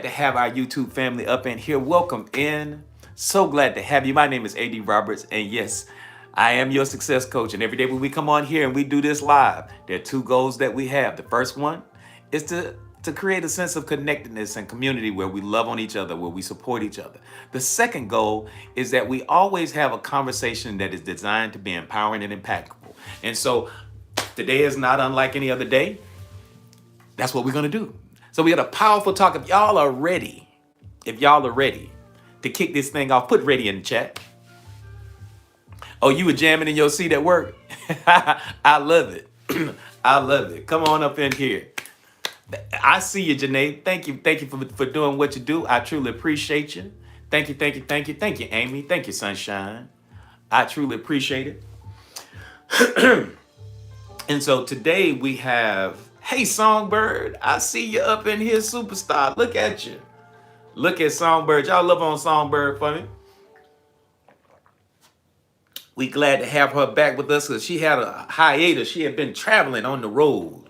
To have our YouTube family up in here. Welcome in. So glad to have you. My name is AD Roberts, and yes, I am your success coach. And every day when we come on here and we do this live, there are two goals that we have. The first one is to create a sense of connectedness and community where we love on each other, where we support each other. The second goal is that we always have a conversation that is designed to be empowering and impactful. And so today is not unlike any other day. That's what we're going to do. So we got a powerful talk. If y'all are ready to kick this thing off, put ready in the chat. Oh, you were jamming in your seat at work? I love it. I love it. Come on up in here. I see you, Janae. Thank you. Thank you for doing what you do. I truly appreciate you. Thank you, thank you, thank you. Thank you, Amy. Thank you, Sunshine. I truly appreciate it. And so today we have, hey, Songbird, I see you up in here, superstar. Look at you. Look at Songbird. Y'all love on Songbird for me. We glad to have her back with us because she had a hiatus. She had been traveling on the road,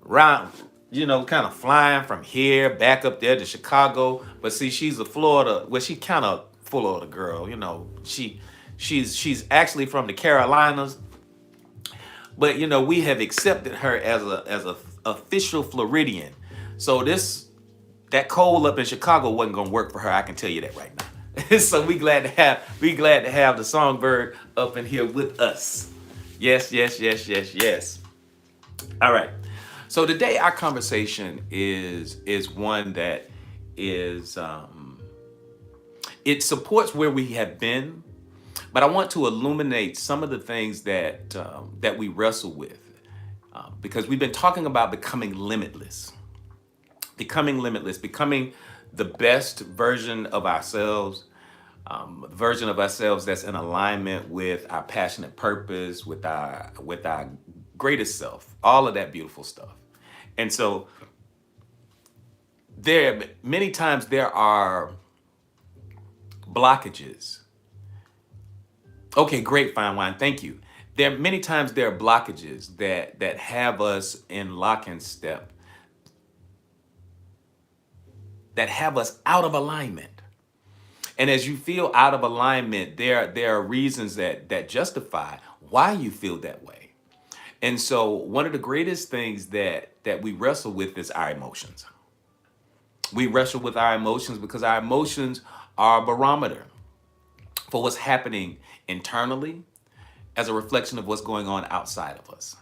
around, kind of flying from here back up there to Chicago. But see, she's a Florida, well, she kind of Florida girl, she's actually from the Carolinas. But we have accepted her as a official Floridian. So that cold up in Chicago wasn't gonna work for her. I can tell you that right now. So we glad to have the Songbird up in here with us. Yes, yes, yes, yes, yes. All right. So today our conversation is one that is it supports where we have been, but I want to illuminate some of the things that we wrestle with, because we've been talking about becoming limitless, becoming the best version of ourselves, version of ourselves that's in alignment with our passionate purpose, with our greatest self, all of that beautiful stuff. And so many times there are blockages. Okay, great, fine wine. Thank you. Many times there are blockages that have us in lock and step, that have us out of alignment. And as you feel out of alignment, there are reasons that justify why you feel that way. And so one of the greatest things that we wrestle with is our emotions. We wrestle with our emotions because our emotions are a barometer for what's happening internally as a reflection of what's going on outside of us.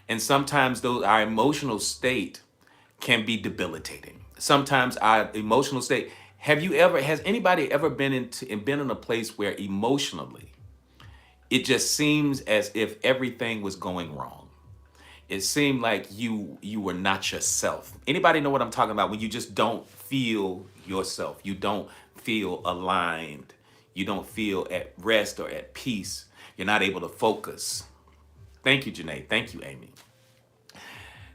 And sometimes our emotional state can be debilitating. Sometimes our emotional state, has anybody ever been in a place where emotionally it just seems as if everything was going wrong? It seemed like you were not yourself. Anybody know what I'm talking about when you just don't feel yourself? You don't feel aligned. You don't feel at rest or at peace. You're not able to focus. Thank you, Janae. Thank you, Amy.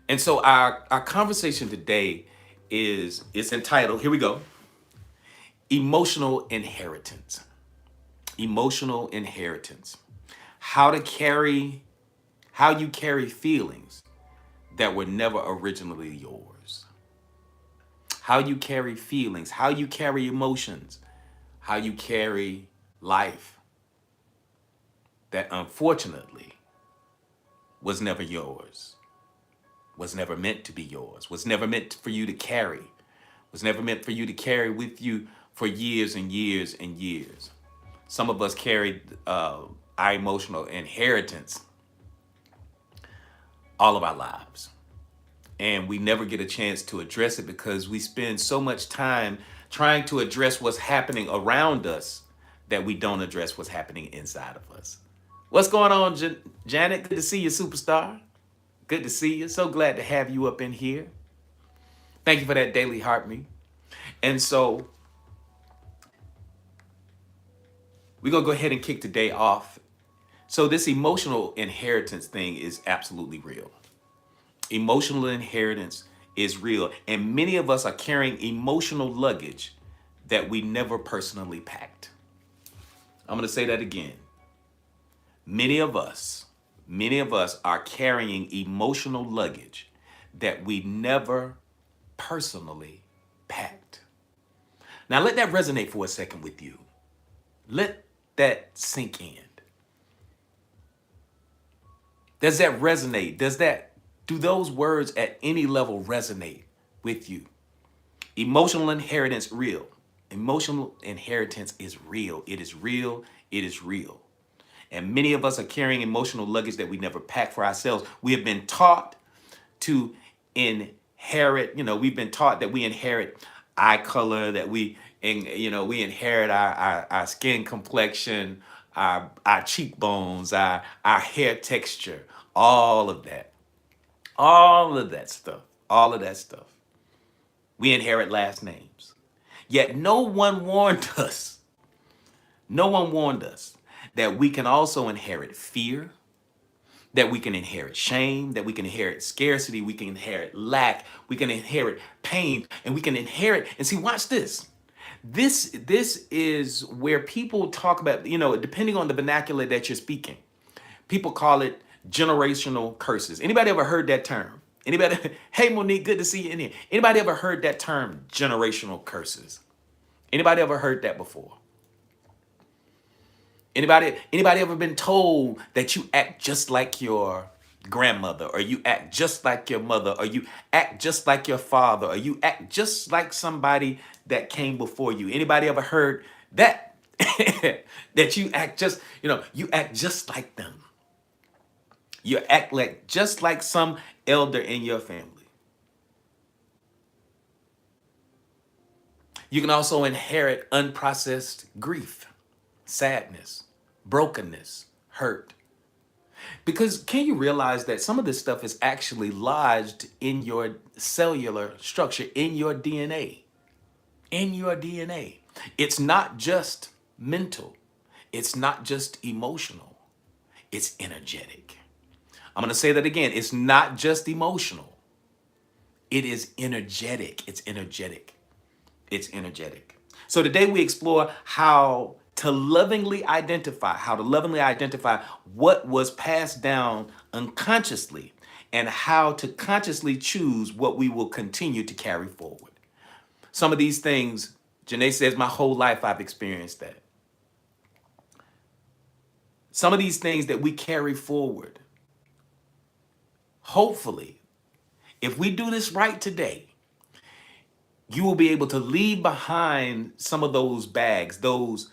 And so our conversation today is entitled, here we go, Emotional Inheritance. Emotional inheritance. How you carry feelings that were never originally yours. How you carry feelings, how you carry emotions, how you carry life that unfortunately was never yours, was never meant to be yours, was never meant for you to carry, was never meant for you to carry with you for years and years and years. Some of us carried our emotional inheritance all of our lives. And we never get a chance to address it because we spend so much time trying to address what's happening around us that we don't address what's happening inside of us. What's going on, Janet? Good to see you, superstar. Good to see you. So glad to have you up in here. Thank you for that daily heart me. And so we're going to go ahead and kick today off. So this emotional inheritance thing is absolutely real. Emotional inheritance is real. And many of us are carrying emotional luggage that we never personally packed. I'm going to say that again. Many of us are carrying emotional luggage that we never personally packed. Now let that resonate for a second with you. Let that sink in. Does that resonate? Do those words at any level resonate with you? Emotional inheritance real. Emotional inheritance is real. It is real. It is real. And many of us are carrying emotional luggage that we never packed for ourselves. We have been taught to inherit, we've been taught that we inherit eye color, that we inherit our skin complexion, our cheekbones, our hair texture, all of that. All of that stuff. All of that stuff. We inherit last names. Yet no one warned us. No one warned us that we can also inherit fear, that we can inherit shame, that we can inherit scarcity, we can inherit lack, we can inherit pain, and we can inherit. And see, watch this. This is where people talk about, depending on the vernacular that you're speaking, people call it generational curses. Anybody ever heard that term? Anybody? Hey, Monique, good to see you in here. Anybody ever heard that term, generational curses? Anybody ever heard that before? Anybody ever been told that you act just like your grandmother, or you act just like your mother, or you act just like your father, or you act just like somebody that came before you? Anybody ever heard that? That you act just like them. You act like just like some elder in your family. You can also inherit unprocessed grief, sadness, brokenness, hurt. Because can you realize that some of this stuff is actually lodged in your cellular structure, in your DNA? In your DNA. It's not just mental. It's not just emotional. It's energetic. I'm going to say that again. It's not just emotional. It is energetic. It's energetic. It's energetic. So today we explore how to lovingly identify what was passed down unconsciously, and how to consciously choose what we will continue to carry forward. Some of these things, Janae says, my whole life I've experienced that. Some of these things that we carry forward, hopefully, if we do this right today, you will be able to leave behind some of those bags, those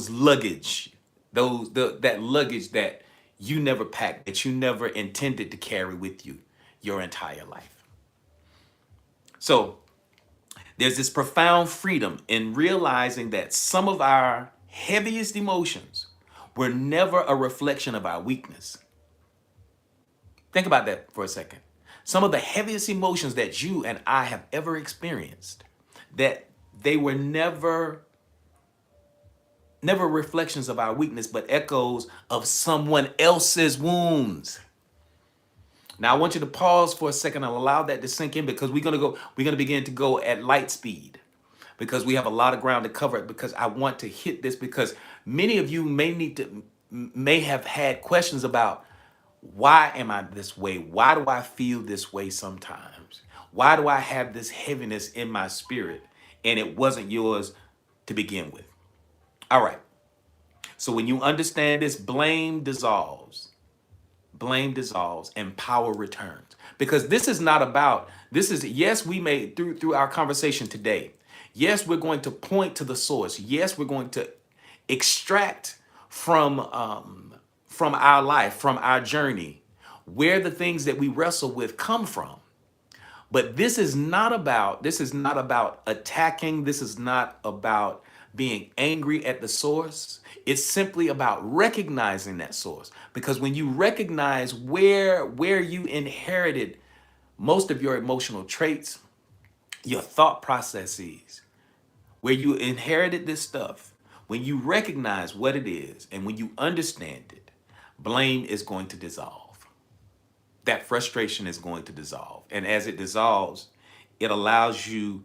luggage, that luggage that you never packed, that you never intended to carry with you your entire life. So there's this profound freedom in realizing that some of our heaviest emotions were never a reflection of our weakness. Think about that for a second. Some of the heaviest emotions that you and I have ever experienced, that they were never reflections of our weakness, but echoes of someone else's wounds. Now I want you to pause for a second and allow that to sink in, because we're gonna begin to go at light speed, because we have a lot of ground to cover, because I want to hit this, because many of you may have had questions about, why am I this way? Why do I feel this way sometimes? Why do I have this heaviness in my spirit? And it wasn't yours to begin with. All right. So when you understand this, blame dissolves, and power returns. Because yes, we may, through our conversation today, yes, we're going to point to the source. Yes, we're going to extract from our life, from our journey, where the things that we wrestle with come from. But this is not about attacking. This is not about being angry at the source. It's simply about recognizing that source. Because when you recognize where you inherited most of your emotional traits, your thought processes, where you inherited this stuff, when you recognize what it is and when you understand it, blame is going to dissolve. That frustration is going to dissolve. And as it dissolves, it allows you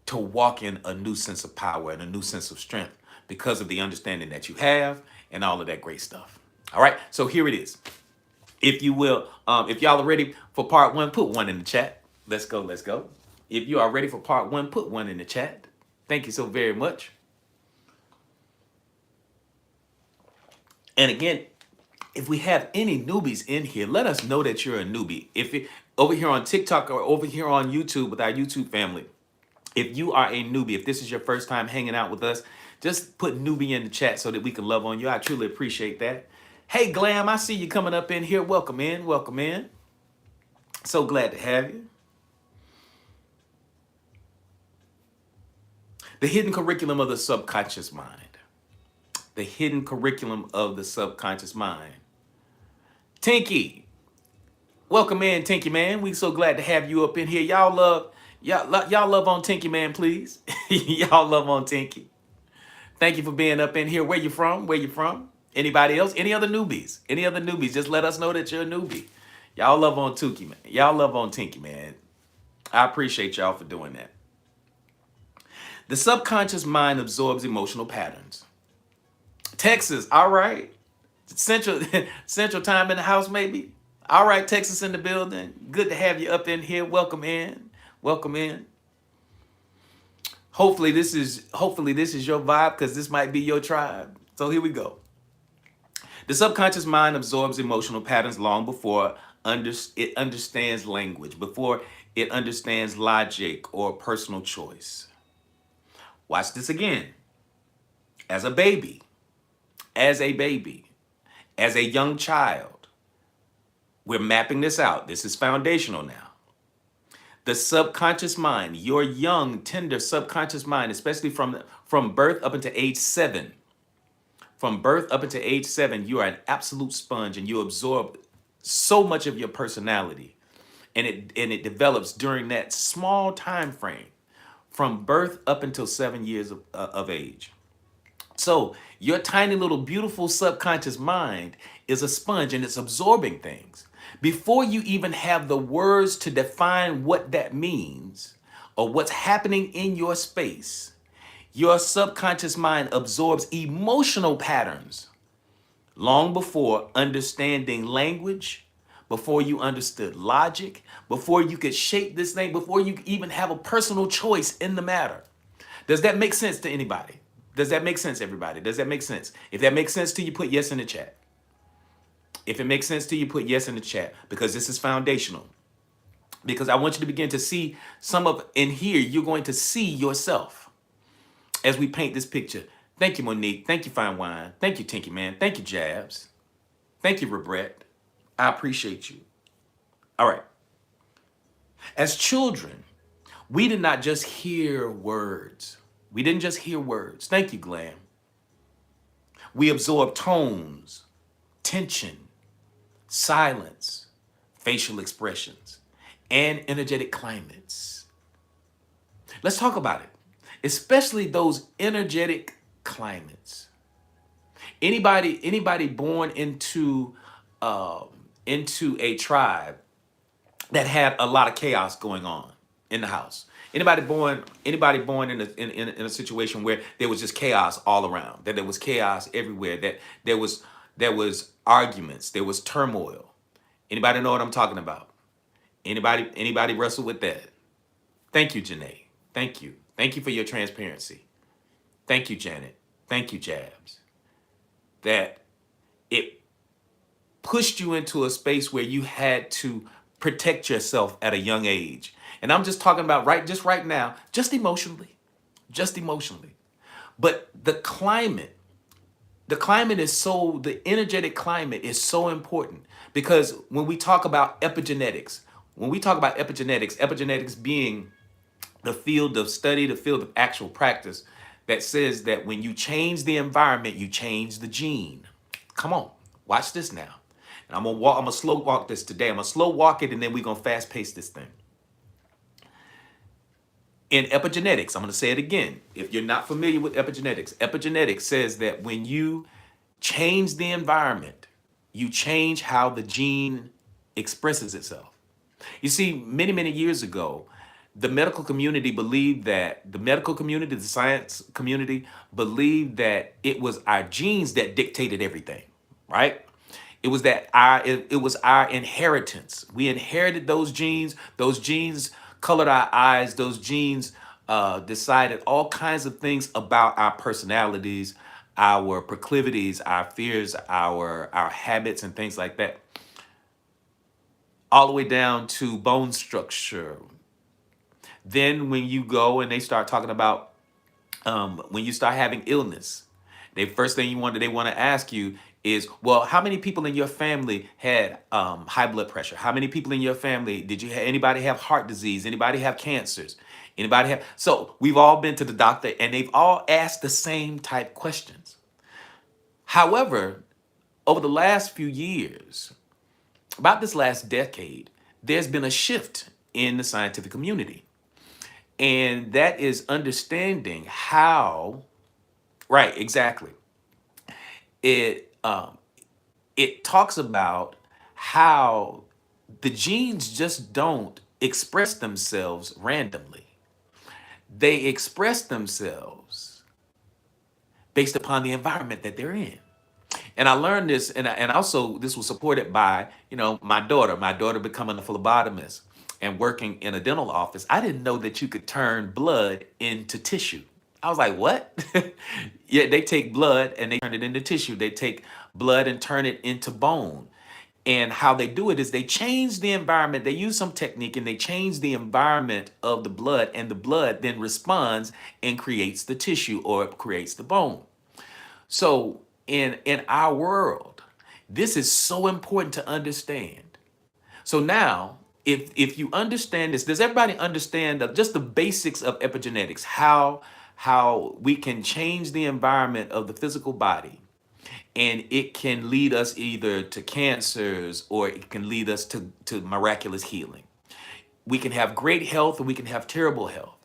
to walk in a new sense of power and a new sense of strength, because of the understanding that you have and all of that great stuff. All right, so here it is. If you will, if y'all are ready for part one, put one in the chat. Let's go. If you are ready for part one, put one in the chat. Thank you so very much. And again, if we have any newbies in here, let us know that you're a newbie. If it, over here on TikTok or over here on YouTube with our YouTube family, if you are a newbie, if this is your first time hanging out with us, just put newbie in the chat so that we can love on you. I truly appreciate that. Hey, Glam, I see you coming up in here. Welcome in. Welcome in. So glad to have you. The hidden curriculum of the subconscious mind. The hidden curriculum of the subconscious mind. Tinky, welcome in, Tinky Man. We so glad to have you up in here. Y'all love on Tinky Man, please. Y'all love on Tinky. Thank you for being up in here. Where you from? Where you from? Anybody else? Any other newbies? Any other newbies? Just let us know that you're a newbie. Y'all love on Tinky Man. Y'all love on Tinky Man. I appreciate y'all for doing that. The subconscious mind absorbs emotional patterns. Texas, all right. Central time in the house, maybe. All right, Texas in the building. Good to have you up in here. Welcome in. Welcome in. Hopefully this is your vibe, because this might be your tribe. So here we go. The subconscious mind absorbs emotional patterns long before it understands language, before it understands logic or personal choice. Watch this again. As a baby, as a young child, we're mapping this out. This is foundational now. The subconscious mind, your young, tender subconscious mind, especially from birth up until age 7. From birth up until age 7, you are an absolute sponge, and you absorb so much of your personality. And it develops during that small time frame from birth up until 7 years of age. So your tiny little beautiful subconscious mind is a sponge, and it's absorbing things. Before you even have the words to define what that means or what's happening in your space, your subconscious mind absorbs emotional patterns long before understanding language, before you understood logic, before you could shape this thing, before you even have a personal choice in the matter. Does that make sense to anybody? Does that make sense, everybody? Does that make sense? If that makes sense to you, put yes in the chat. If it makes sense to you, put yes in the chat, because this is foundational. Because I want you to begin to see in here, you're going to see yourself as we paint this picture. Thank you, Monique. Thank you, Fine Wine. Thank you, Tinky Man. Thank you, Jabs. Thank you, Regret. I appreciate you. All right. As children, we did not just hear words. We didn't just hear words. Thank you, Glam. We absorbed tones, tension, silence, facial expressions, and energetic climates. Let's talk about it, especially those energetic climates. Anybody born into a tribe that had a lot of chaos going on in the house. Anybody born in a situation where there was just chaos all around, that there was chaos everywhere, that there was arguments, there was turmoil. Anybody know what I'm talking about? Anybody wrestle with that? Thank you, Janae. Thank you. Thank you for your transparency. Thank you, Janet. Thank you, Jabs. That it pushed you into a space where you had to protect yourself at a young age. And I'm just talking about right now, just emotionally. But the energetic climate is so important, because when we talk about epigenetics, epigenetics being the field of study, the field of actual practice, that says that when you change the environment, you change the gene. Come on, watch this now. And I'm gonna slow walk this today. I'm gonna slow walk it, and then we're gonna fast pace this thing. In epigenetics, I'm gonna say it again. If you're not familiar with epigenetics says that when you change the environment, you change how the gene expresses itself. You see, many, many years ago, the medical community, the science community believed that it was our genes that dictated everything, right? It was our inheritance. We inherited those genes. Those genes colored our eyes. Those genes decided all kinds of things about our personalities, our proclivities, our fears, our habits, and things like that, all the way down to bone structure. Then when you go and they start talking about when you start having illness, the first thing they want to ask you is, well, how many people in your family had high blood pressure? How many people in your family anybody have heart disease? Anybody have cancers? Anybody have? So we've all been to the doctor and they've all asked the same type questions. However, over the last few years, about this last decade, there's been a shift in the scientific community. And that is understanding how, right, exactly. It talks about how the genes just don't express themselves randomly. They express themselves based upon the environment that they're in. And I learned this, and also this was supported by, my daughter. My daughter becoming a phlebotomist and working in a dental office. I didn't know that you could turn blood into tissue. I was like, what? Yeah, they take blood and they turn it into tissue. They take blood and turn it into bone. And how they do it is they change the environment. They use some technique and they change the environment of the blood, and the blood then responds and creates the tissue or it creates the bone. So in our world, this is so important to understand. So now, if you understand this, does everybody understand just the basics of epigenetics? How we can change the environment of the physical body, and it can lead us either to cancers or it can lead us to miraculous healing. We can have great health or we can have terrible health,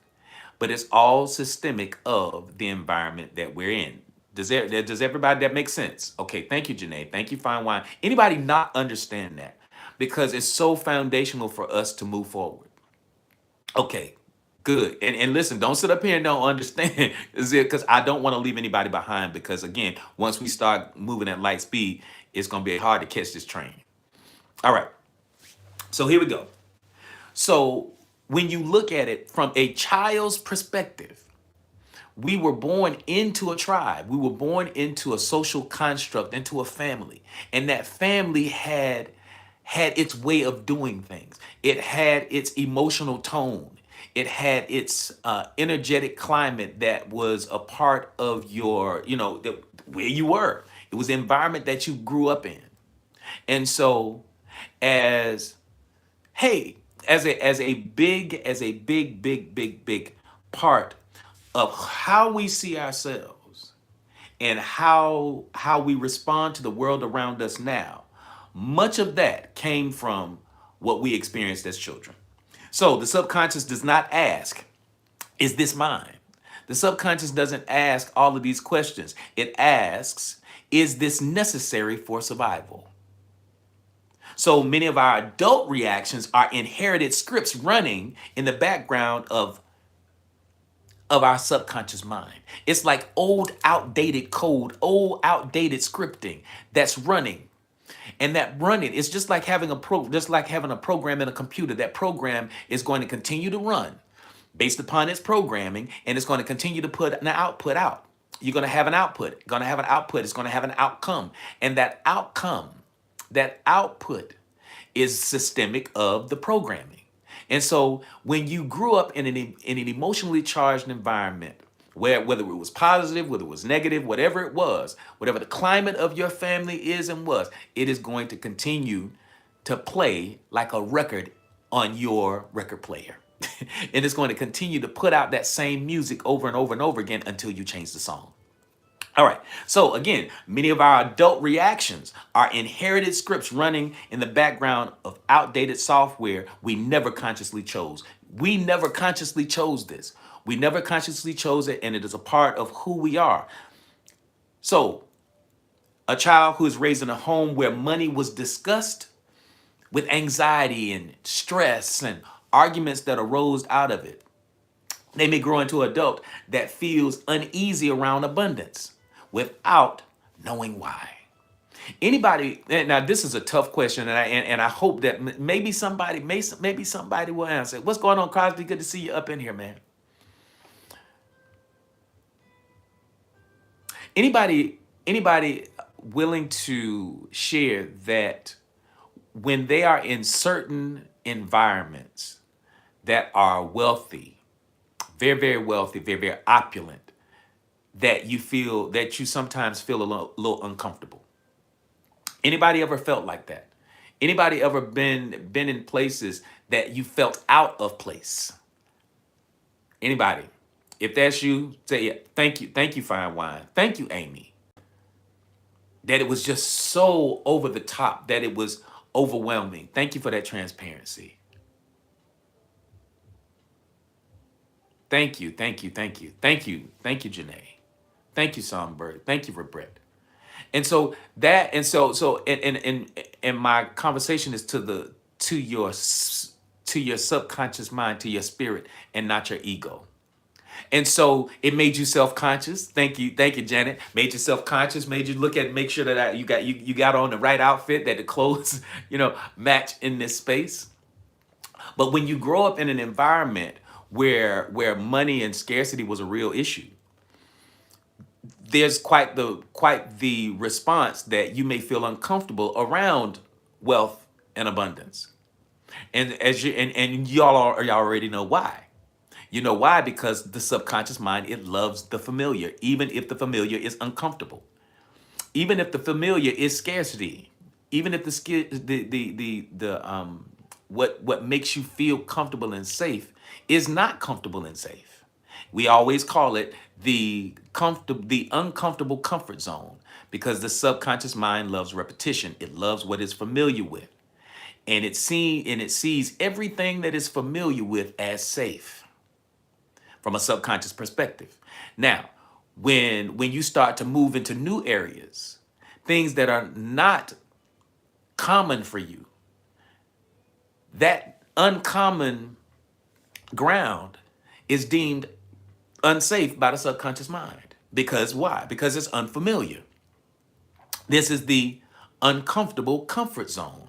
but it's all systemic of the environment that we're in. Does everybody, that make sense? Okay, thank you, Janae. Thank you, Fine Wine. Anybody not understand that? Because it's so foundational for us to move forward. Okay, good. And listen, don't sit up here and don't understand. Is it because I don't want to leave anybody behind? Because again, once we start moving at light speed, it's going to be hard to catch this train. All right. So here we go. So when you look at it from a child's perspective, we were born into a tribe. We were born into a social construct, into a family. And that family had its way of doing things. It had its emotional tone. It had its energetic climate that was a part of your, where you were. It was the environment that you grew up in. And so as, hey, as a big part of how we see ourselves and how we respond to the world around us now, much of that came from what we experienced as children. So the subconscious does not ask, is this mine? The subconscious doesn't ask all of these questions. It asks, is this necessary for survival? So many of our adult reactions are inherited scripts running in the background of our subconscious mind. It's like old, outdated code, old, outdated scripting that's running. And that running is just like having a program in a computer. That program is going to continue to run based upon its programming, and it's going to continue to put an output out. You're going to have an output, going to have an output, it's going to have an outcome. And that outcome, that output is systemic of the programming. And so when you grew up in an emotionally charged environment, whether it was positive, whether it was negative, whatever it was, whatever the climate of your family is and was, it is going to continue to play like a record on your record player. And it's going to continue to put out that same music over and over and over again until you change the song. All right. So again, many of our adult reactions are inherited scripts running in the background of outdated software we never consciously chose. We never consciously chose this. We never consciously chose it, and it is a part of who we are. So a child who is raised in a home where money was discussed with anxiety and stress and arguments that arose out of it, they may grow into an adult that feels uneasy around abundance without knowing why. Anybody, and now this is a tough question, and I hope that maybe somebody will answer. What's going on, Crosby? Good to see you up in here, man. Anybody willing to share that when they are in certain environments that are wealthy, very, very wealthy, very, very opulent, that you sometimes feel a little uncomfortable? Anybody ever felt like that? Anybody ever been in places that you felt out of place? Anybody? If that's you, say yeah. Thank you, Fine Wine. Thank you, Amy. That it was just so over the top that it was overwhelming. Thank you for that transparency. Thank you, Janae. Thank you, Songbird. Thank you, Robert. And so that, and so, and my conversation is to your subconscious mind, to your spirit, and not your ego. And so it made you self-conscious. Thank you, Janet. Made you self-conscious. Made you make sure that you got on the right outfit, that the clothes match in this space. But when you grow up in an environment where money and scarcity was a real issue, there's quite the response that you may feel uncomfortable around wealth and abundance. And y'all already know why. You know why? Because the subconscious mind, it loves the familiar, even if the familiar is uncomfortable, even if the familiar is scarcity, even if what makes you feel comfortable and safe is not comfortable and safe. We always call it the uncomfortable comfort zone, because the subconscious mind loves repetition. It loves what it's familiar with, and it sees everything that it's familiar with as safe from a subconscious perspective. Now, when you start to move into new areas, things that are not common for you, that uncommon ground is deemed unsafe by the subconscious mind. Because why? Because it's unfamiliar. This is the uncomfortable comfort zone.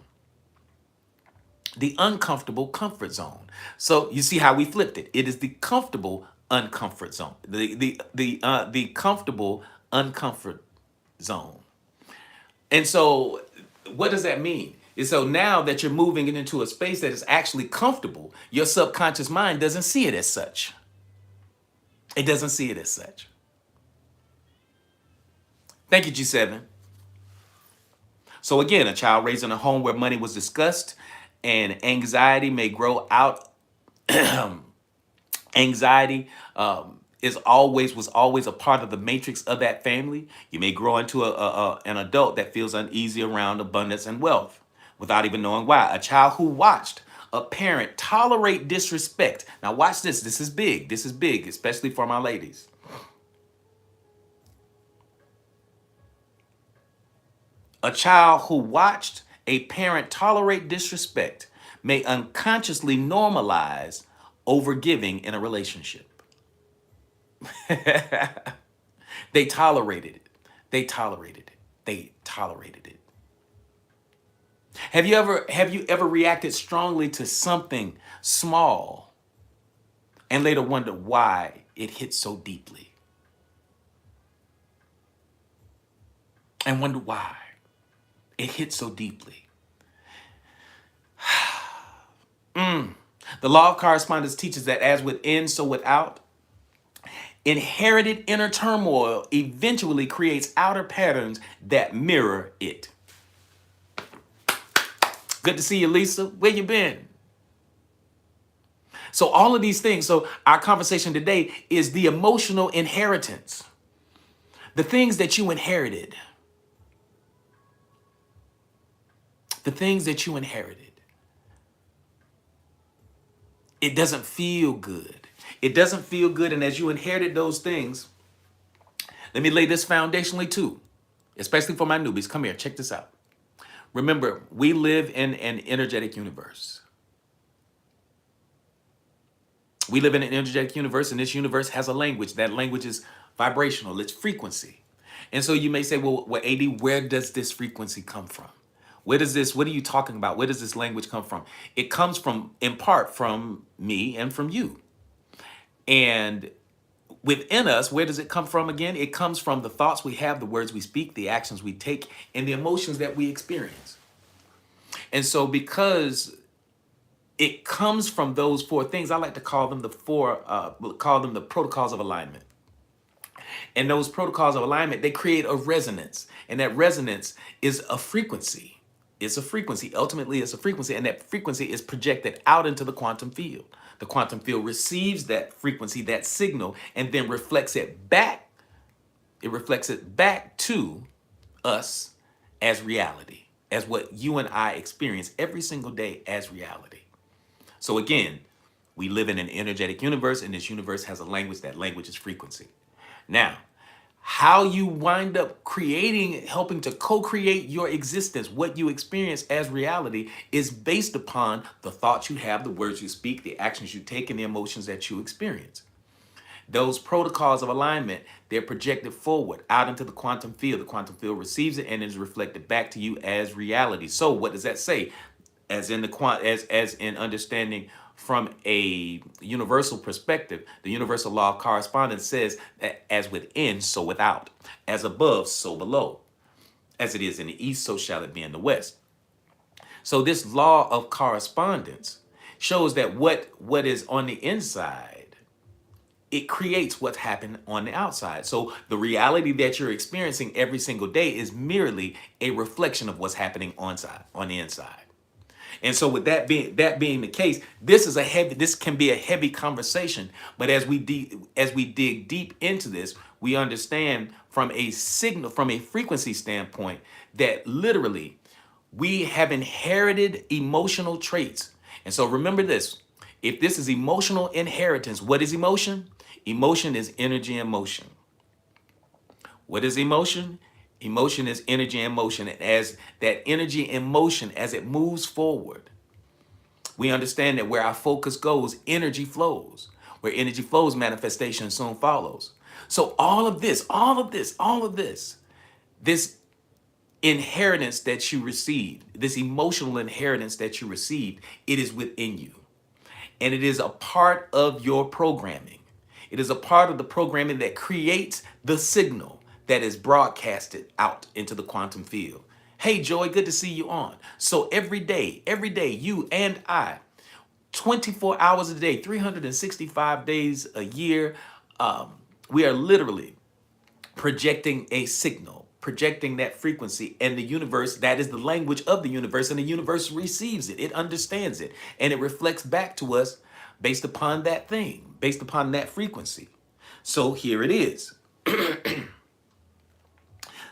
The uncomfortable comfort zone. So you see how we flipped it. It is the comfortable uncomfort zone. The comfortable uncomfort zone. And so what does that mean? And so now that you're moving it into a space that is actually comfortable, your subconscious mind doesn't see it as such. It doesn't see it as such. Thank you, G7. So again, a child raised in a home where money was discussed and anxiety may grow out. Anxiety was always a part of the matrix of that family. You may grow into an adult that feels uneasy around abundance and wealth without even knowing why. A child who watched a parent tolerate disrespect. Now watch this. This is big. This is big, especially for my ladies. A child who watched a parent tolerate disrespect may unconsciously normalize overgiving in a relationship. They tolerated it. They tolerated it. They tolerated it. Have you ever reacted strongly to something small and later wonder why it hit so deeply? And wonder why it hit so deeply. The law of correspondence teaches that as within, so without. Inherited inner turmoil eventually creates outer patterns that mirror it. Good to see you, Lisa. Where you been? So all of these things. So our conversation today is the emotional inheritance. The things that you inherited. The things that you inherited. It doesn't feel good. It doesn't feel good. And as you inherited those things, let me lay this foundationally too, especially for my newbies. Come here, check this out. Remember, we live in an energetic universe. We live in an energetic universe, and this universe has a language. That language is vibrational, it's frequency. And so you may say, well, AD, where does this frequency come from? What are you talking about? Where does this language come from? It comes from, in part, from me and from you. And within us, where does it come from again? It comes from the thoughts we have, the words we speak, the actions we take, and the emotions that we experience. And so because it comes from those four things, I like to call them the protocols of alignment. And those protocols of alignment, they create a resonance. And that resonance is a frequency. It's a frequency. Ultimately, it's a frequency. And that frequency is projected out into the quantum field. The quantum field receives that frequency, that signal, and then reflects it back. It reflects it back to us as reality, as what you and I experience every single day as reality. So again, we live in an energetic universe, and this universe has a language. That language is frequency. Now, how you wind up creating, helping to co-create your existence, what you experience as reality, is based upon the thoughts you have, the words you speak, the actions you take, and the emotions that you experience. Those protocols of alignment, they're projected forward out into the quantum field. The quantum field receives it and is reflected back to you as reality. So what does that say? As in understanding from a universal perspective, the universal law of correspondence says that as within, so without, as above, so below, as it is in the east, so shall it be in the west. So this law of correspondence shows that what is on the inside, it creates what's happened on the outside. So the reality that you're experiencing every single day is merely a reflection of what's happening on the inside. And so with that being the case, this can be a heavy conversation. But as we dig deep into this, we understand from a frequency standpoint, that literally we have inherited emotional traits. And so remember this: if this is emotional inheritance, what is emotion? Emotion is energy and motion. What is emotion? Emotion is energy and motion. And as that energy and motion, as it moves forward, we understand that where our focus goes, energy flows. Where energy flows, manifestation soon follows. So all of this, this inheritance that you received, this emotional inheritance that you received, it is within you. And it is a part of your programming. It is a part of the programming that creates the signal that is broadcasted out into the quantum field. Hey, Joy, good to see you on. So every day, you and I, 24 hours a day, 365 days a year, we are literally projecting a signal, projecting that frequency, and the universe, that is the language of the universe, and the universe receives it, it understands it, and it reflects back to us based upon that thing, based upon that frequency. So here it is.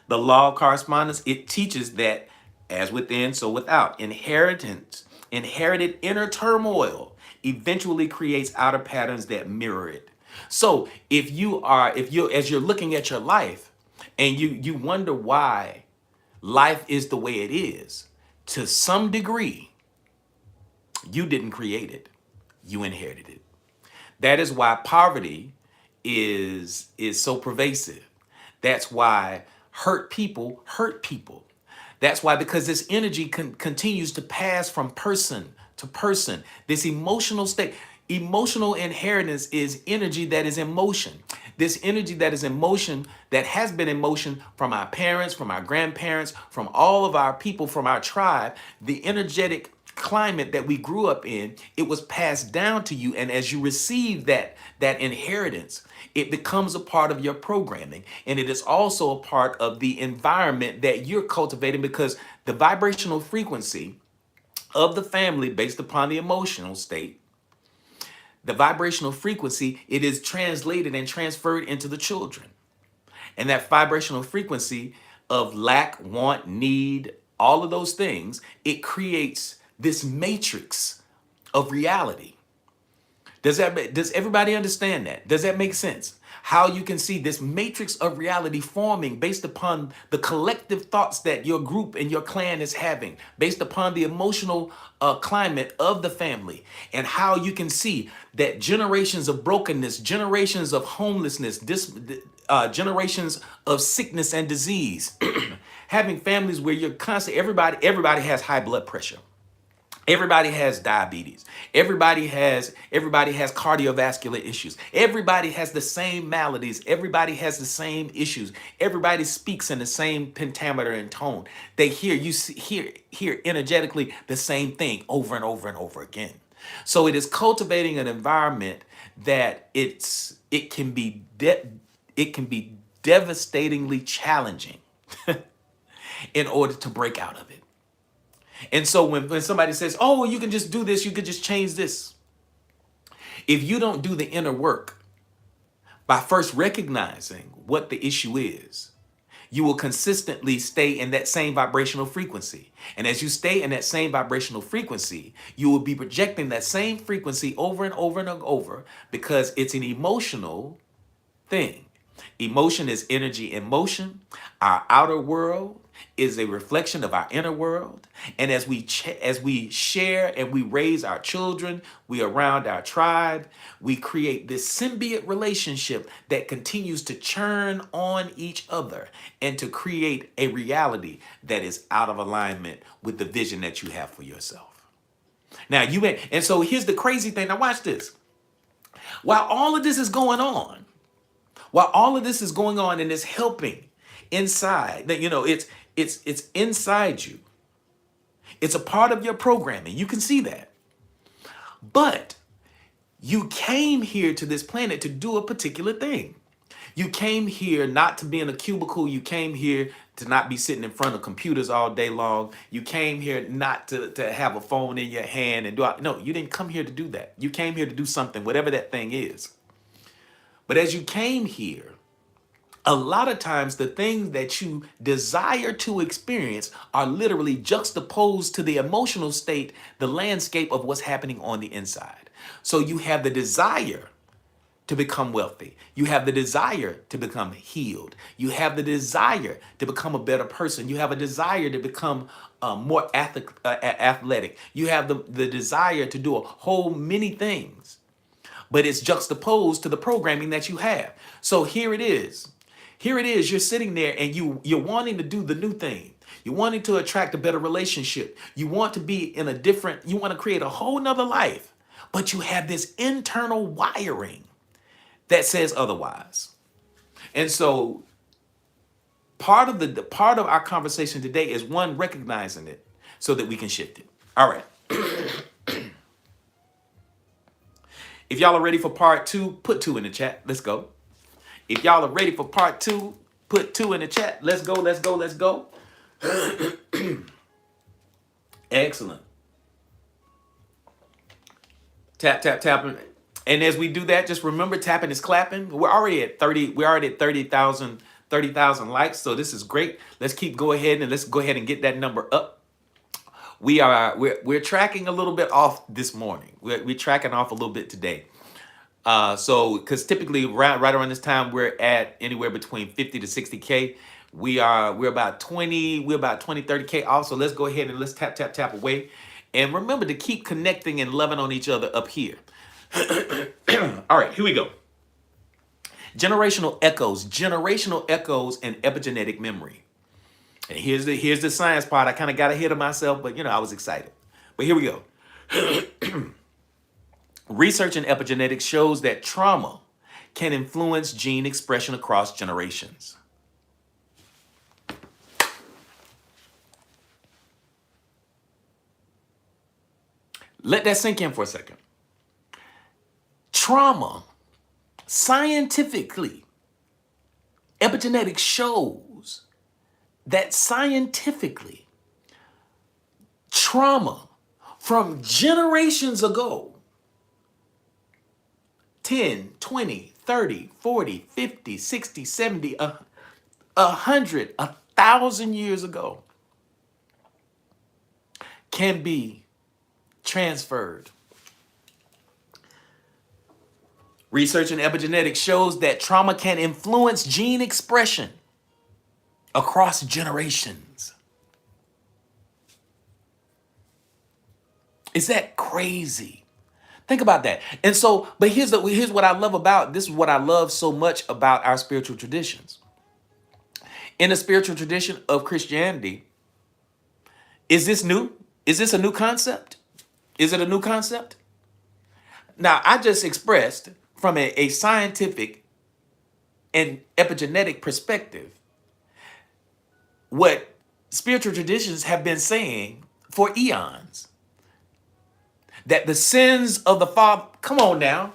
The law of correspondence, it teaches that as within, so without. Inherited inner turmoil eventually creates outer patterns that mirror it. So as you're looking at your life and you wonder why life is the way it is, to some degree, you didn't create it, you inherited it. That is why poverty is so pervasive. That's why hurt people hurt people. That's why, because this energy continues to pass from person to person. This emotional state, emotional inheritance is energy that is in motion. This energy that is in motion, that has been in motion from our parents, from our grandparents, from all of our people, from our tribe, the energetic climate that we grew up in, it was passed down to you. And as you receive that inheritance, it becomes a part of your programming. And it is also a part of the environment that you're cultivating, because the vibrational frequency of the family, based upon the emotional state, the vibrational frequency, it is translated and transferred into the children. And that vibrational frequency of lack, want, need, all of those things, it creates this matrix of reality. Does everybody understand that? Does that make sense? How you can see this matrix of reality forming based upon the collective thoughts that your group and your clan is having, based upon the emotional climate of the family, and how you can see that generations of brokenness, generations of homelessness, generations of sickness and disease, having families where you're constantly, everybody has high blood pressure. Everybody has diabetes. Everybody has cardiovascular issues. Everybody has the same maladies. Everybody has the same issues. Everybody speaks in the same pentameter and tone. They hear energetically the same thing over and over and over again. So it is cultivating an environment that it can be devastatingly challenging in order to break out of it. And so when somebody says, oh, well, you can just do this, you could just change this. If you don't do the inner work by first recognizing what the issue is, you will consistently stay in that same vibrational frequency. And as you stay in that same vibrational frequency, you will be projecting that same frequency over and over and over because it's an emotional thing. Emotion is energy in motion. Our outer world is a reflection of our inner world. And as we share and we raise our children, we around our tribe, we create this symbiote relationship that continues to churn on each other and to create a reality that is out of alignment with the vision that you have for yourself. Now and so here's the crazy thing. Now watch this. While all of this is going on, and it's helping inside, that it's inside you. It's a part of your programming. You can see that. But you came here to this planet to do a particular thing. You came here not to be in a cubicle. You came here to not be sitting in front of computers all day long. You came here not to have a phone in your hand and no, you didn't come here to do that. You came here to do something, whatever that thing is. But as you came here, a lot of times the things that you desire to experience are literally juxtaposed to the emotional state, the landscape of what's happening on the inside. So you have the desire to become wealthy. You have the desire to become healed. You have the desire to become a better person. You have a desire to become more athletic. You have the desire to do a whole many things. But it's juxtaposed to the programming that you have. So here it is. You're sitting there and you're wanting to do the new thing. You're wanting to attract a better relationship. You want to be you want to create a whole nother life. But you have this internal wiring that says otherwise. And so part of our conversation today is one, recognizing it so that we can shift it. All right. If y'all are ready for part 2, put 2 in the chat. Let's go. If y'all are ready for part 2, put 2 in the chat. Let's go, let's go, let's go. Excellent. Tap, tap, tap. And as we do that, just remember tapping is clapping. We're already at 30,000 likes. So this is great. Let's go ahead and get that number up. We're tracking a little bit off this morning. We're tracking off a little bit today. Because typically right around this time we're at anywhere between 50 to 60K. We're about 30K off. So let's go ahead and let's tap, tap, tap away. And remember to keep connecting and loving on each other up here. All right, here we go. Generational echoes and epigenetic memory. And here's the science part. I kind of got ahead of myself, but I was excited. But here we go. Research in epigenetics shows that trauma can influence gene expression across generations. Let that sink in for a second. Trauma, scientifically, epigenetics shows that scientifically, trauma from generations ago, 10, 20, 30, 40, 50, 60, 70, 100, 1,000 years ago, can be transferred. Research in epigenetics shows that trauma can influence gene expression across generations. Is that crazy? Think about that. And so, but here's what I love about this is what I love so much about our spiritual traditions. In the spiritual tradition of Christianity, is this new? Is this a new concept? Is it a new concept? Now, I just expressed from a scientific and epigenetic perspective what spiritual traditions have been saying for eons, that the sins of the father, come on now.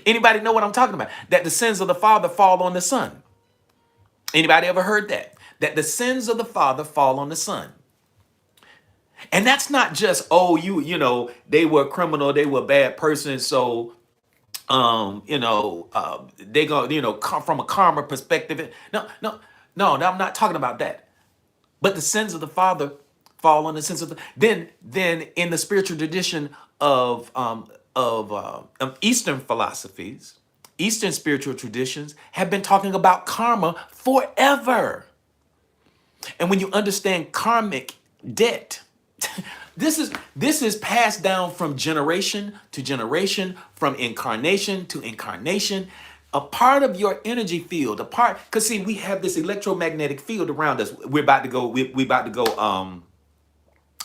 Anybody know what I'm talking about? That the sins of the father fall on the son. Anybody ever heard that? That the sins of the father fall on the son. And that's not just, oh, they were a criminal, they were a bad person, so they go, come from a karma perspective. No, I'm not talking about that. But the sins of the father fall on the sins of the then in the spiritual tradition of Eastern philosophies, Eastern spiritual traditions have been talking about karma forever. And when you understand karmic debt, this is passed down from generation to generation, from incarnation to incarnation. A part of your energy field, because see, we have this electromagnetic field around us. We're about to go. We about to go.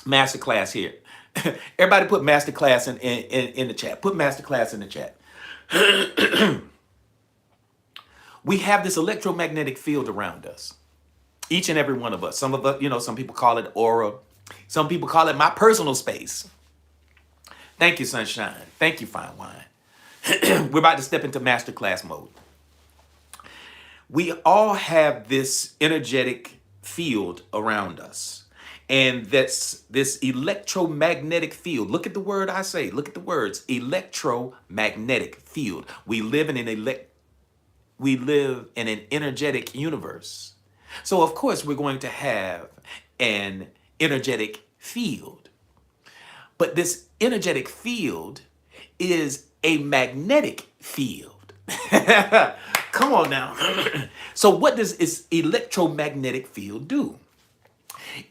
Master class here. Everybody, put master class in the chat. Put master class in the chat. We have this electromagnetic field around us. Each and every one of us. Some of us, some people call it aura. Some people call it my personal space. Thank you, sunshine. Thank you, fine wine. We're about to step into masterclass mode. We all have this energetic field around us. And that's this electromagnetic field. Look at the word I say. Look at the words. Electromagnetic field. We live in an energetic universe. So of course we're going to have an energetic field. But this energetic field is a magnetic field. Come on now. So what does this electromagnetic field do?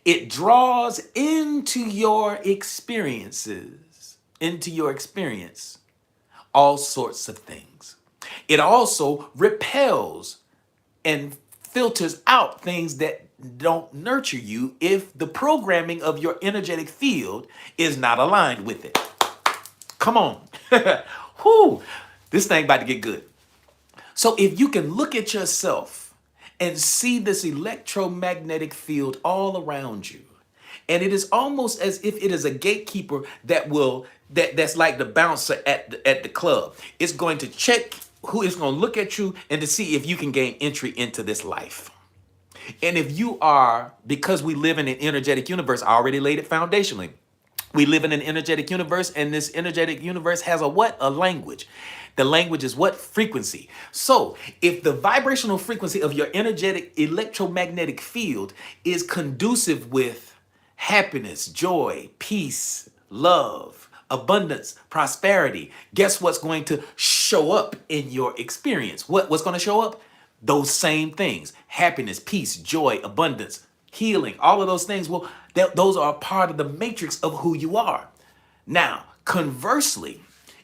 It draws into your experience, all sorts of things. It also repels and filters out things that don't nurture you if the programming of your energetic field is not aligned with it. Come on. Whew. This thing about to get good. So if you can look at yourself and see this electromagnetic field all around you, and it is almost as if it is a gatekeeper that's like the bouncer at the club. It's going to check who is going to look at you and to see if you can gain entry into this life. And if you are, because we live in an energetic universe, I already laid it foundationally. We live in an energetic universe, and this energetic universe has a what? A language. The language is what? Frequency. So if the vibrational frequency of your energetic electromagnetic field is conducive with happiness, joy, peace, love, abundance, prosperity, guess what's going to show up in your experience? What's going to show up? Those same things: happiness, peace, joy, abundance, healing, all of those things. Well, those are a part of the matrix of who you are. Now, conversely,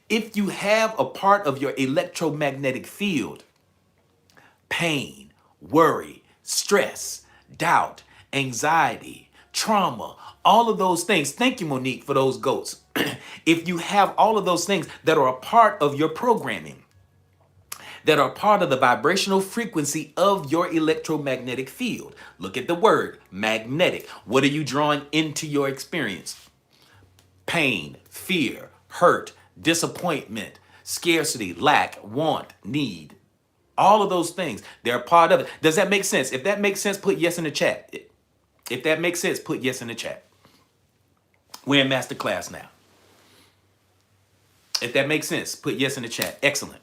if you have a part of your electromagnetic field, pain, worry, stress, doubt, anxiety, trauma, all of those things. Thank you, Monique, for those goats. If you have all of those things that are a part of your programming, that are part of the vibrational frequency of your electromagnetic field. Look at the word magnetic. What are you drawing into your experience? Pain, fear, hurt, disappointment, scarcity, lack, want, need. All of those things, they're part of it. Does that make sense? If that makes sense, put yes in the chat. If that makes sense, put yes in the chat. We're in master class now. If that makes sense, put yes in the chat. Excellent.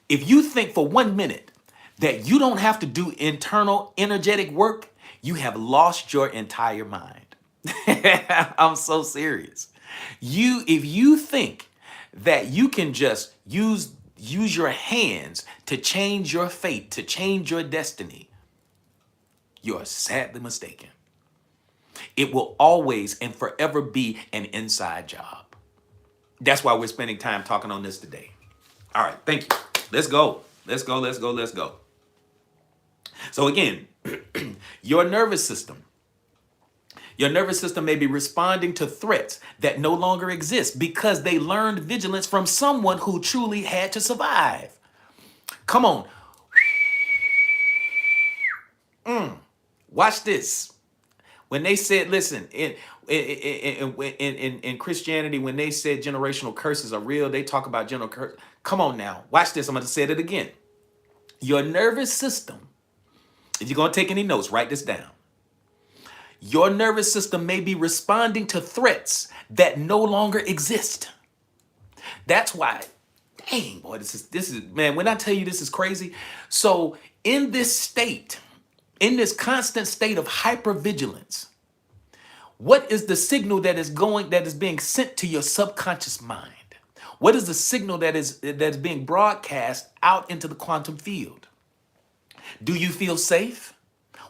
If you think for 1 minute that you don't have to do internal energetic work, you have lost your entire mind. I'm so serious. If you think that you can just use your hands to change your fate, to change your destiny, you're sadly mistaken. It will always and forever be an inside job. That's why we're spending time talking on this today. All right, thank you. Let's go. Let's go. Let's go. Let's go. So again, your nervous system. Your nervous system may be responding to threats that no longer exist because they learned vigilance from someone who truly had to survive. Come on, watch this. When they said, listen, in Christianity, when they said generational curses are real, they talk about generational curse. Come on now, watch this. I'm going to say it again. Your nervous system, if you're going to take any notes, write this down. Your nervous system may be responding to threats that no longer exist. That's why, dang boy, this is man, when I tell you this is crazy. So in this state, in this constant state of hypervigilance, what is the signal that is being sent to your subconscious mind? What is the signal that is being broadcast out into the quantum field? Do you feel safe?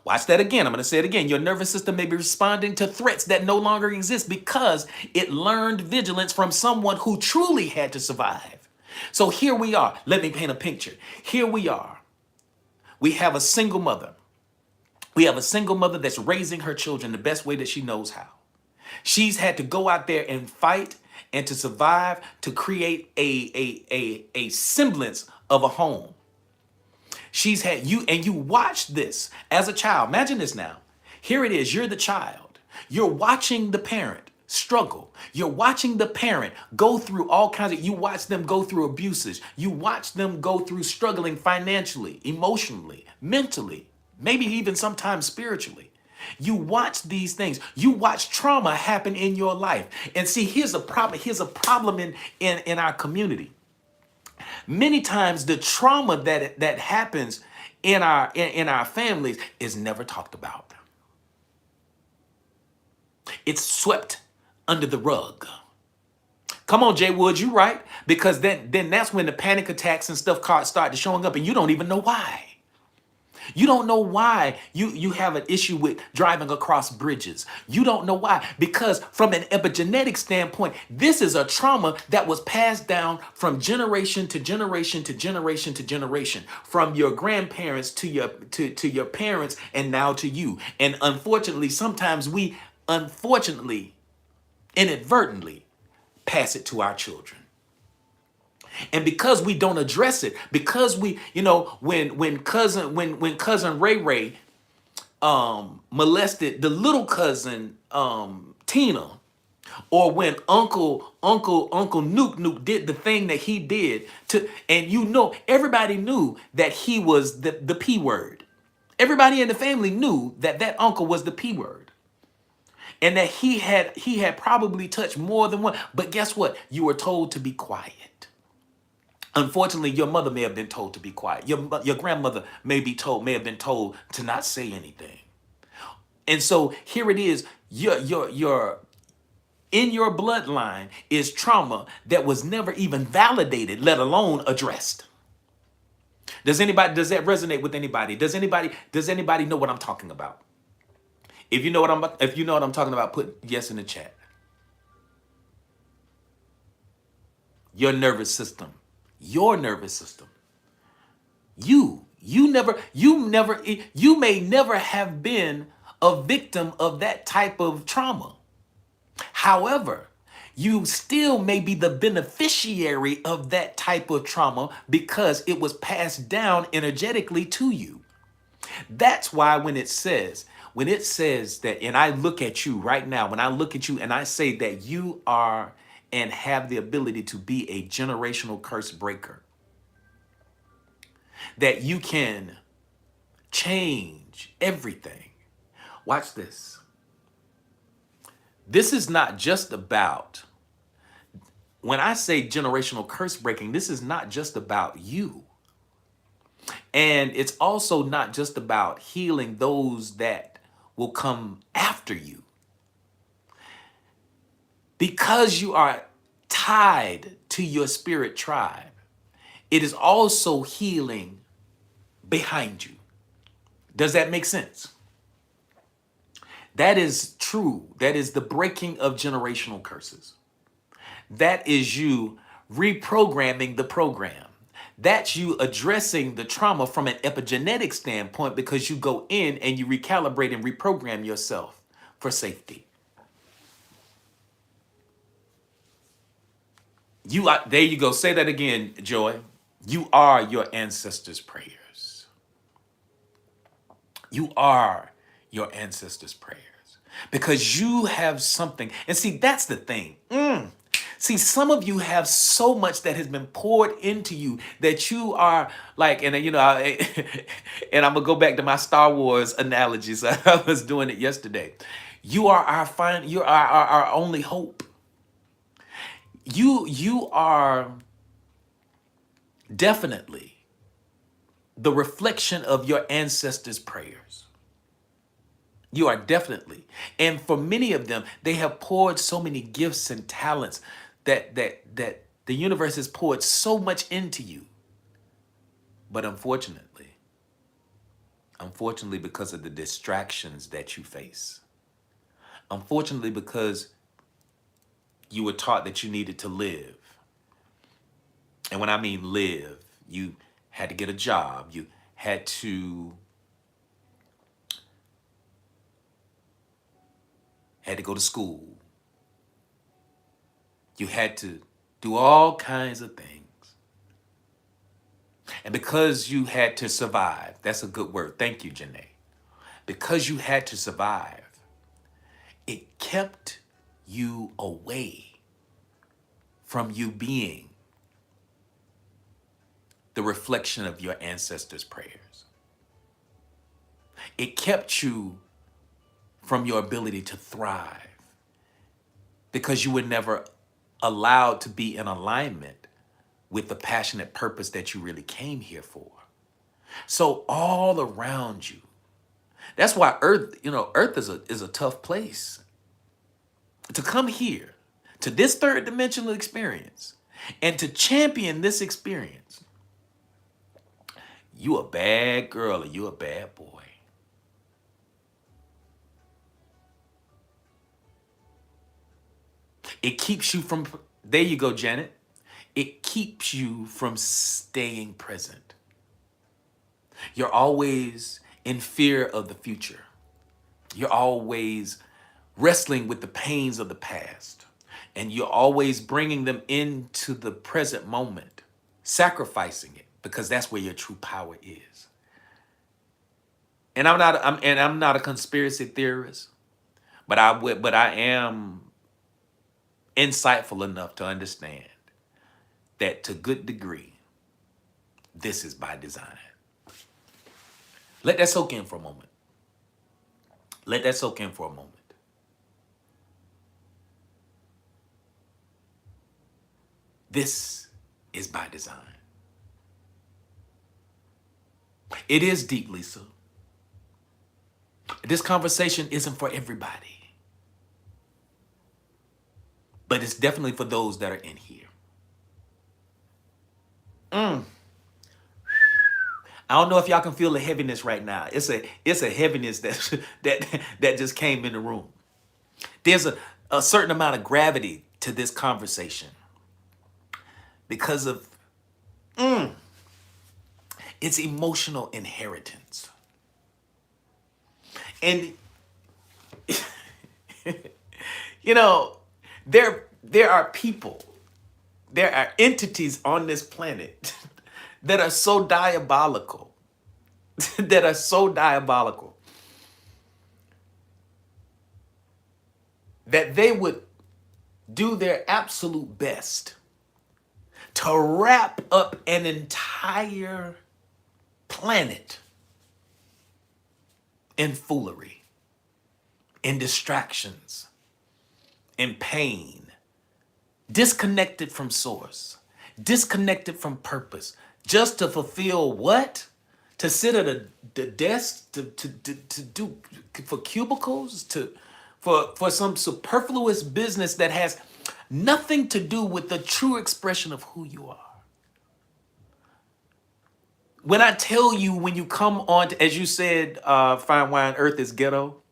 Watch that again. I'm going to say it again. Your nervous system may be responding to threats that no longer exist because it learned vigilance from someone who truly had to survive. So here we are. Let me paint a picture. Here we are. We have a single mother. We have a single mother that's raising her children the best way that she knows how. She's had to go out there and fight and to survive to create a semblance of a home. She's had you, and you watch this as a child. Imagine this now. Here it is. You're the child. You're watching the parent struggle. You're watching the parent go through all kinds of, you watch them go through abuses. You watch them go through struggling financially, emotionally, mentally, maybe even sometimes spiritually. You watch these things. You watch trauma happen in your life. And see, here's a problem. Here's a problem in our community. Many times the trauma that happens in our families is never talked about. It's swept under the rug. Come on, Jay Woods, you right. Because then that's when the panic attacks and stuff start showing up and you don't even know why. You don't know why you have an issue with driving across bridges. You don't know why. Because from an epigenetic standpoint, this is a trauma that was passed down from generation to generation to generation to generation, from your grandparents to your parents and now to you. And unfortunately, sometimes we inadvertently pass it to our children. And because we don't address it, because we, when cousin Ray Ray molested the little cousin Tina, or when Uncle Nuke did the thing that he did and everybody knew that he was the P word. Everybody in the family knew that uncle was the P word. And that he had probably touched more than one. But guess what? You were told to be quiet. Unfortunately, your mother may have been told to be quiet. Your grandmother may have been told to not say anything. And so here it is. Your in your bloodline is trauma that was never even validated, let alone addressed. Does that resonate with anybody? Does anybody know what I'm talking about? If you know what I'm talking about, put yes in the chat. Your nervous system. You may never have been a victim of that type of trauma. However, you still may be the beneficiary of that type of trauma because it was passed down energetically to you. That's why when it says that, and I look at you right now, when I look at you and I say that you are and have the ability to be a generational curse breaker, that you can change everything. Watch this. This is not just about, when I say generational curse breaking, this is not just about you. And it's also not just about healing those that will come after you. Because you are tied to your spirit tribe, it is also healing behind you. Does that make sense? That is true. That is the breaking of generational curses. That is you reprogramming the program. That's you addressing the trauma from an epigenetic standpoint because you go in and you recalibrate and reprogram yourself for safety. You are, there you go. Say that again, Joy. You are your ancestors' prayers. You are your ancestors' prayers because you have something. And see, that's the thing. See, some of you have so much that has been poured into you that you are like, and you know, and I'm gonna go back to my Star Wars analogies. I was doing it yesterday. You are you are our only hope. You are definitely the reflection of your ancestors' prayers. You are definitely. And for many of them, they have poured so many gifts and talents that the universe has poured so much into you. But unfortunately, because of the distractions that you face, unfortunately, because you were taught that you needed to live. And when I mean live, you had to get a job, you had to go to school, you had to do all kinds of things. And because you had to survive, that's a good word. Thank you, Janae. Because you had to survive, it kept you away from you being the reflection of your ancestors' prayers. It kept you from your ability to thrive because you were never allowed to be in alignment with the passionate purpose that you really came here for. So all around you, that's why Earth, Earth is a tough place. To come here, to this third dimensional experience, and to champion this experience, you a bad girl or you a bad boy. It keeps you from, there you go, Janet. It keeps you from staying present. You're always in fear of the future. You're always wrestling with the pains of the past. And you're always bringing them into the present moment, sacrificing it because that's where your true power is. And I'm not a conspiracy theorist, but I am insightful enough to understand that to a good degree, this is by design. Let that soak in for a moment. Let that soak in for a moment. This is by design. It is deep, Lisa. This conversation isn't for everybody, but it's definitely for those that are in here. I don't know if y'all can feel the heaviness right now. It's a heaviness that just came in the room. There's a certain amount of gravity to this conversation because of its emotional inheritance. And there are people, there are entities on this planet that are so diabolical, that they would do their absolute best to wrap up an entire planet in foolery, in distractions, in pain, disconnected from source, disconnected from purpose, just to fulfill what? To sit at the desk, to do for cubicles, for some superfluous business that has nothing to do with the true expression of who you are. When I tell you, when you come on, as you said, Fine Wine, Earth is ghetto.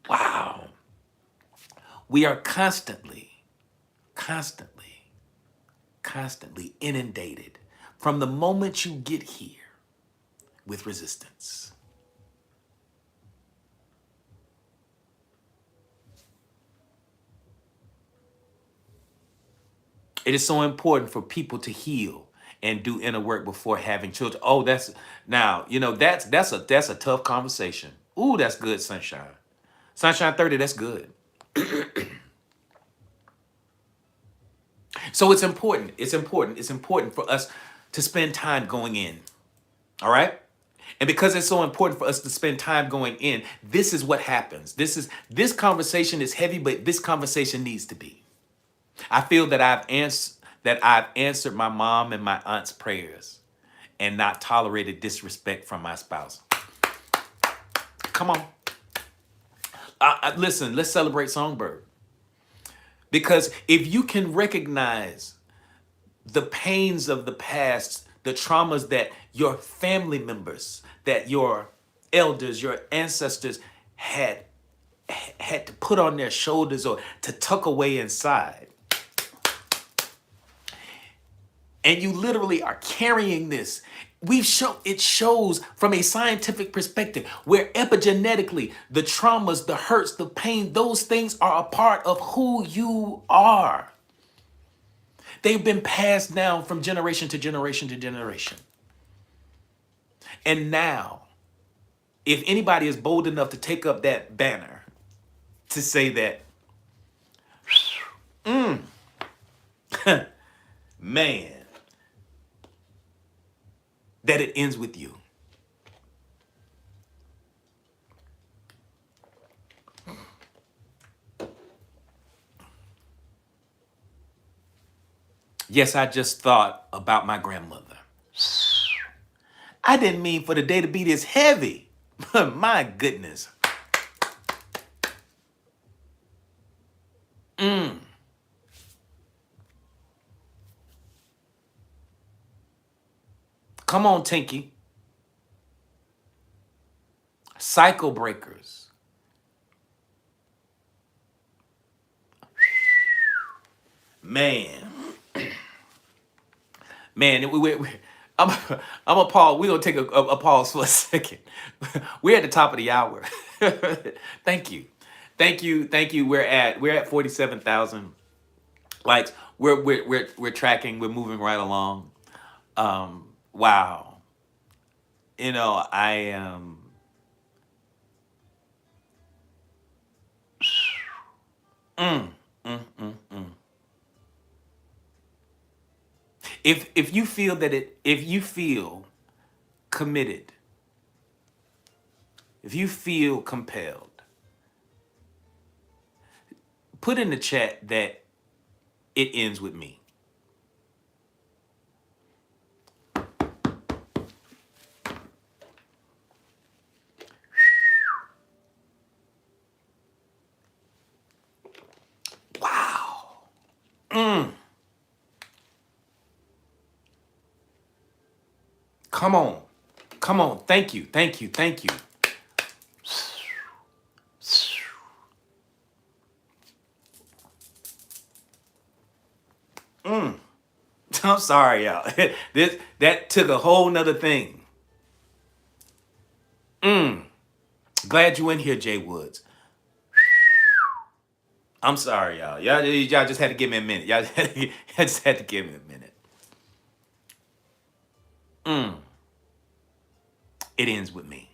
Wow. We are constantly constantly inundated from the moment you get here with resistance. It is so important for people to heal and do inner work before having children. Oh, that's now, that's a tough conversation. Ooh, that's good, Sunshine. Sunshine 30, that's good. So it's important. It's important for us to spend time going in. All right? And because it's so important for us to spend time going in, this is what happens. This conversation is heavy, but this conversation needs to be. I feel that I've answered my mom and my aunt's prayers and not tolerated disrespect from my spouse. Come on. Listen, let's celebrate Songbird. Because if you can recognize the pains of the past, the traumas that your family members, that your elders, your ancestors had to put on their shoulders or to tuck away inside, and you literally are carrying this. It shows from a scientific perspective where epigenetically the traumas, the hurts, the pain, those things are a part of who you are. They've been passed down from generation to generation to generation. And now, if anybody is bold enough to take up that banner to say that, man, that it ends with you. Yes, I just thought about my grandmother. I didn't mean for the day to be this heavy. My goodness. Come on, Tinky. Cycle breakers. Man. Man, I'm appalled. We're going to take a pause for a second. We're at the top of the hour. Thank you. Thank you. Thank you. We're at 47,000 likes. We're tracking. We're moving right along. Wow. I am. If you feel if you feel committed, if you feel compelled, put in the chat that it ends with me. Wow. Come on. Come on. Thank you. Thank you. Thank you. I'm sorry, y'all. That took a whole nother thing. Glad you in here, Jay Woods. I'm sorry, y'all. Y'all just had to give me a minute. Y'all just had to give me a minute. It ends with me.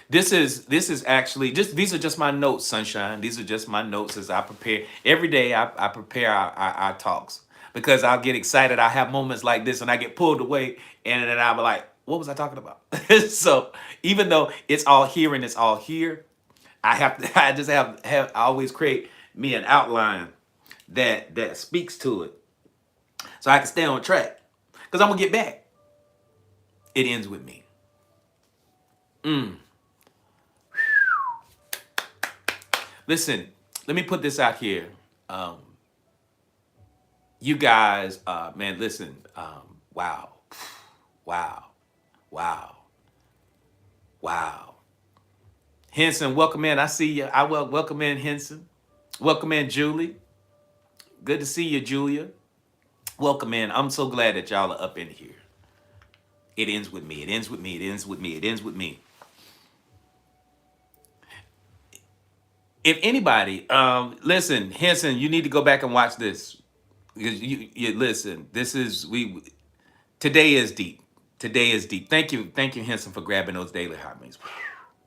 This is actually these are just my notes, Sunshine. These are just my notes as I prepare. Every day I prepare our talks because I'll get excited. I have moments like this and I get pulled away and then I'm like, what was I talking about? So even though it's all here and it's all here, I just have I always create me an outline that speaks to it so I can stay on track because I'm gonna get back. It ends with me. Listen, let me put this out here. You guys, man, listen. Wow. Henson, welcome in. I see you. I welcome in Henson. Welcome in Julie. Good to see you, Julia. Welcome in. I'm so glad that y'all are up in here. It ends with me. It ends with me. It ends with me. It ends with me. If anybody, listen, Henson, you need to go back and watch this. Because you listen, this is today is deep. Today is deep. Thank you, Henson, for grabbing those daily harmonies.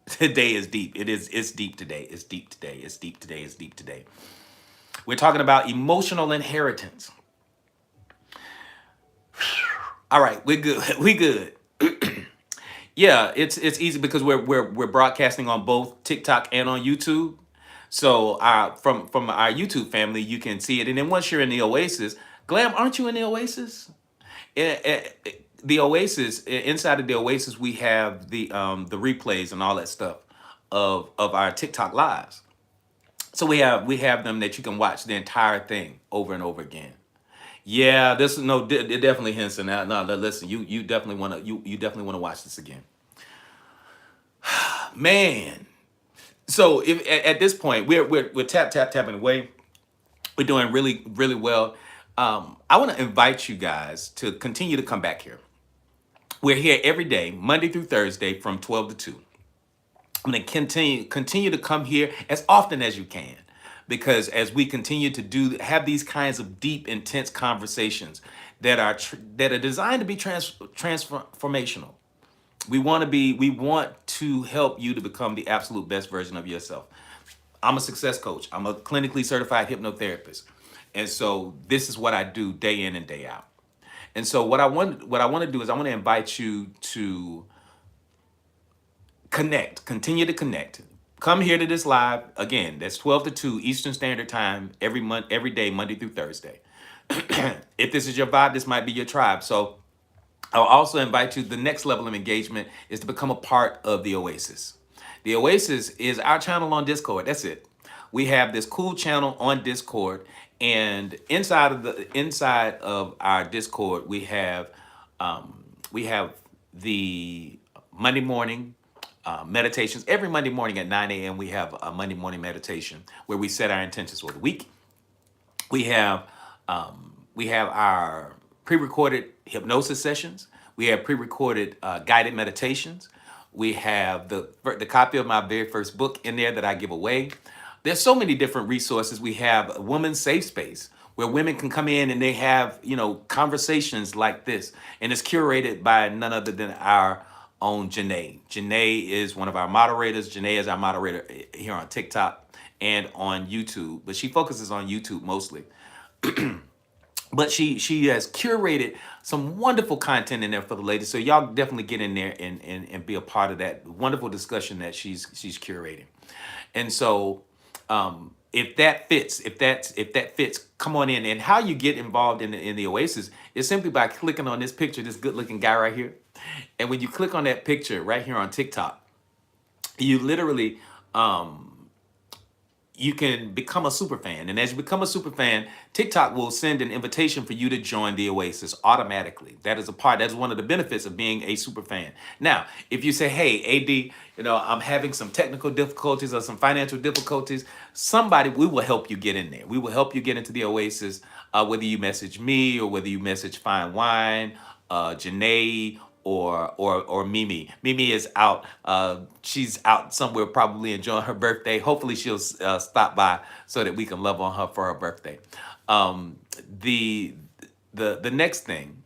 Today is deep. It's deep today. It's deep today. It's deep today. It's deep today. We're talking about emotional inheritance. All right, we're good. We good. Yeah, it's easy because we're broadcasting on both TikTok and on YouTube. So from our YouTube family, you can see it. And then once you're in the Oasis, Glam, aren't you in the Oasis? The Oasis, inside of the Oasis, we have the replays and all that stuff of our TikTok lives. So we have them that you can watch the entire thing over and over again. Yeah, this is no, it definitely Henson. Now, no, listen, you definitely want to you definitely want to watch this again, man. So if at this point we're tapping away, we're doing really well. I want to invite you guys to continue to come back here. We're here every day, Monday through Thursday, from 12 to 2. I'm going to continue to come here as often as you can, because as we continue to have these kinds of deep, intense conversations that are designed to be transformational. We want to help you to become the absolute best version of yourself. I'm a success coach. I'm a clinically certified hypnotherapist. And so this is what I do day in and day out. And so what I want to do is I want to invite you to continue to connect. Come here to this live again. That's 12 to 2 Eastern Standard Time every day, Monday through Thursday. If this is your vibe, this might be your tribe. So I'll also invite you. The next level of engagement is to become a part of the Oasis. The Oasis is our channel on Discord. That's it. We have this cool channel on Discord, and inside of our Discord, we have the Monday morning meditations. Every Monday morning at 9 a.m. we have a Monday morning meditation where we set our intentions for the week. We have our pre-recorded hypnosis sessions. We have pre-recorded guided meditations. We have the copy of my very first book in there that I give away. There's so many different resources. We have a women's safe space where women can come in and they have, conversations like this. And it's curated by none other than our own Janae. Janae is one of our moderators. Janae is our moderator here on TikTok and on YouTube, but she focuses on YouTube mostly. But she has curated some wonderful content in there for the ladies. So y'all definitely get in there and be a part of that wonderful discussion that she's curating. And so if that fits, come on in. And how you get involved in the Oasis is simply by clicking on this picture, this good looking guy right here. And when you click on that picture right here on TikTok, you literally you can become a super fan. And as you become a super fan, TikTok will send an invitation for you to join the Oasis automatically. That's one of the benefits of being a super fan. Now, if you say, hey, AD, I'm having some technical difficulties or some financial difficulties, we will help you get in there. We will help you get into the Oasis, whether you message me or whether you message Fine Wine, Janae, or Mimi. Mimi is out. She's out somewhere, probably enjoying her birthday. Hopefully she'll stop by so that we can love on her for her birthday. The next thing,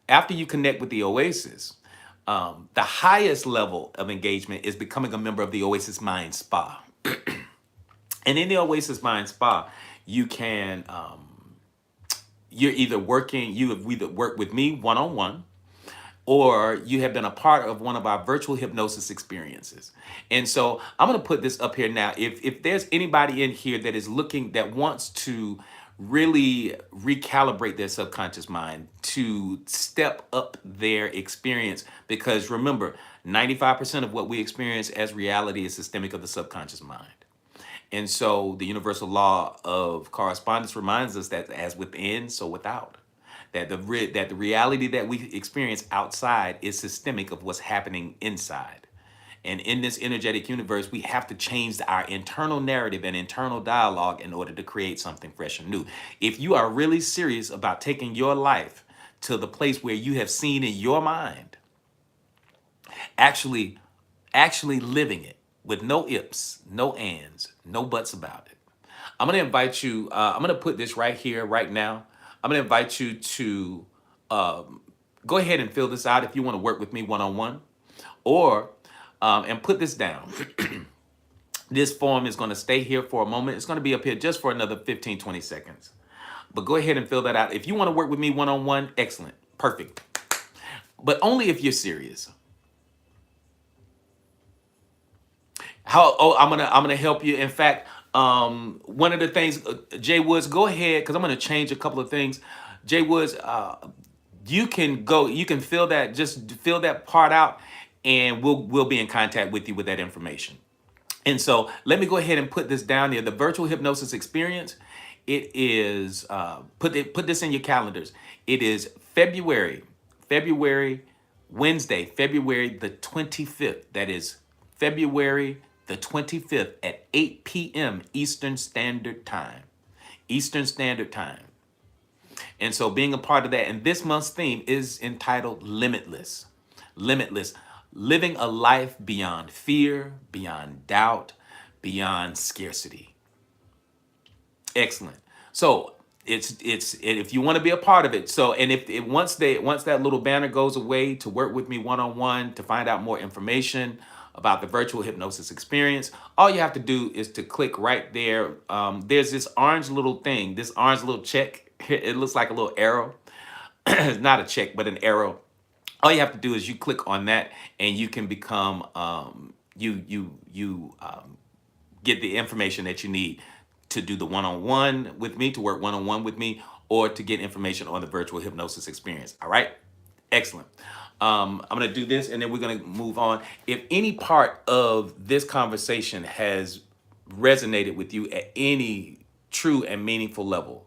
after you connect with the Oasis, the highest level of engagement is becoming a member of the Oasis Mind Spa. And in the Oasis Mind Spa, you can you have either worked with me one-on-one, or you have been a part of one of our virtual hypnosis experiences. And so I'm going to put this up here now. If there's anybody in here that wants to really recalibrate their subconscious mind to step up their experience, because remember, 95% of what we experience as reality is systemic of the subconscious mind. And so the universal law of correspondence reminds us that as within, so without. That the reality that we experience outside is systemic of what's happening inside. And in this energetic universe, we have to change our internal narrative and internal dialogue in order to create something fresh and new. If you are really serious about taking your life to the place where you have seen in your mind, actually, actually living it with no ifs, no ands, no buts about it. I'm going to invite you, I'm going to put this right here, right now. I'm going to invite you to go ahead and fill this out if you want to work with me one-on-one, or and put this down. This form is going to stay here for a moment. It's going to be up here just for another 15, 20 seconds. But go ahead and fill that out. If you want to work with me one-on-one, excellent, perfect. But only if you're serious. I'm gonna help you. In fact, one of the things, Jay Woods, go ahead, because I'm gonna change a couple of things. Jay Woods, you can go, you can fill that, just fill that part out, and we'll be in contact with you with that information. And so let me go ahead and put this down there. The virtual hypnosis experience, it is, put this in your calendars. It is Wednesday, February the 25th. That is February the 25th at 8 p.m. Eastern Standard Time. Eastern Standard Time. And so being a part of that, and this month's theme is entitled Limitless. Limitless. Living a life beyond fear, beyond doubt, beyond scarcity. Excellent. So it's if you want to be a part of it. So, and if once that little banner goes away, to work with me one-on-one, to find out more information about the virtual hypnosis experience, all you have to do is to click right there. There's this orange little thing, this orange little check. It looks like a little arrow. It's not a check, but an arrow. All you have to do is you click on that, and you can become get the information that you need to do the one-on-one with me, to work one-on-one with me, or to get information on the virtual hypnosis experience. All right, excellent. I'm gonna do this, and then we're gonna move on. If any part of this conversation has resonated with you at any true and meaningful level,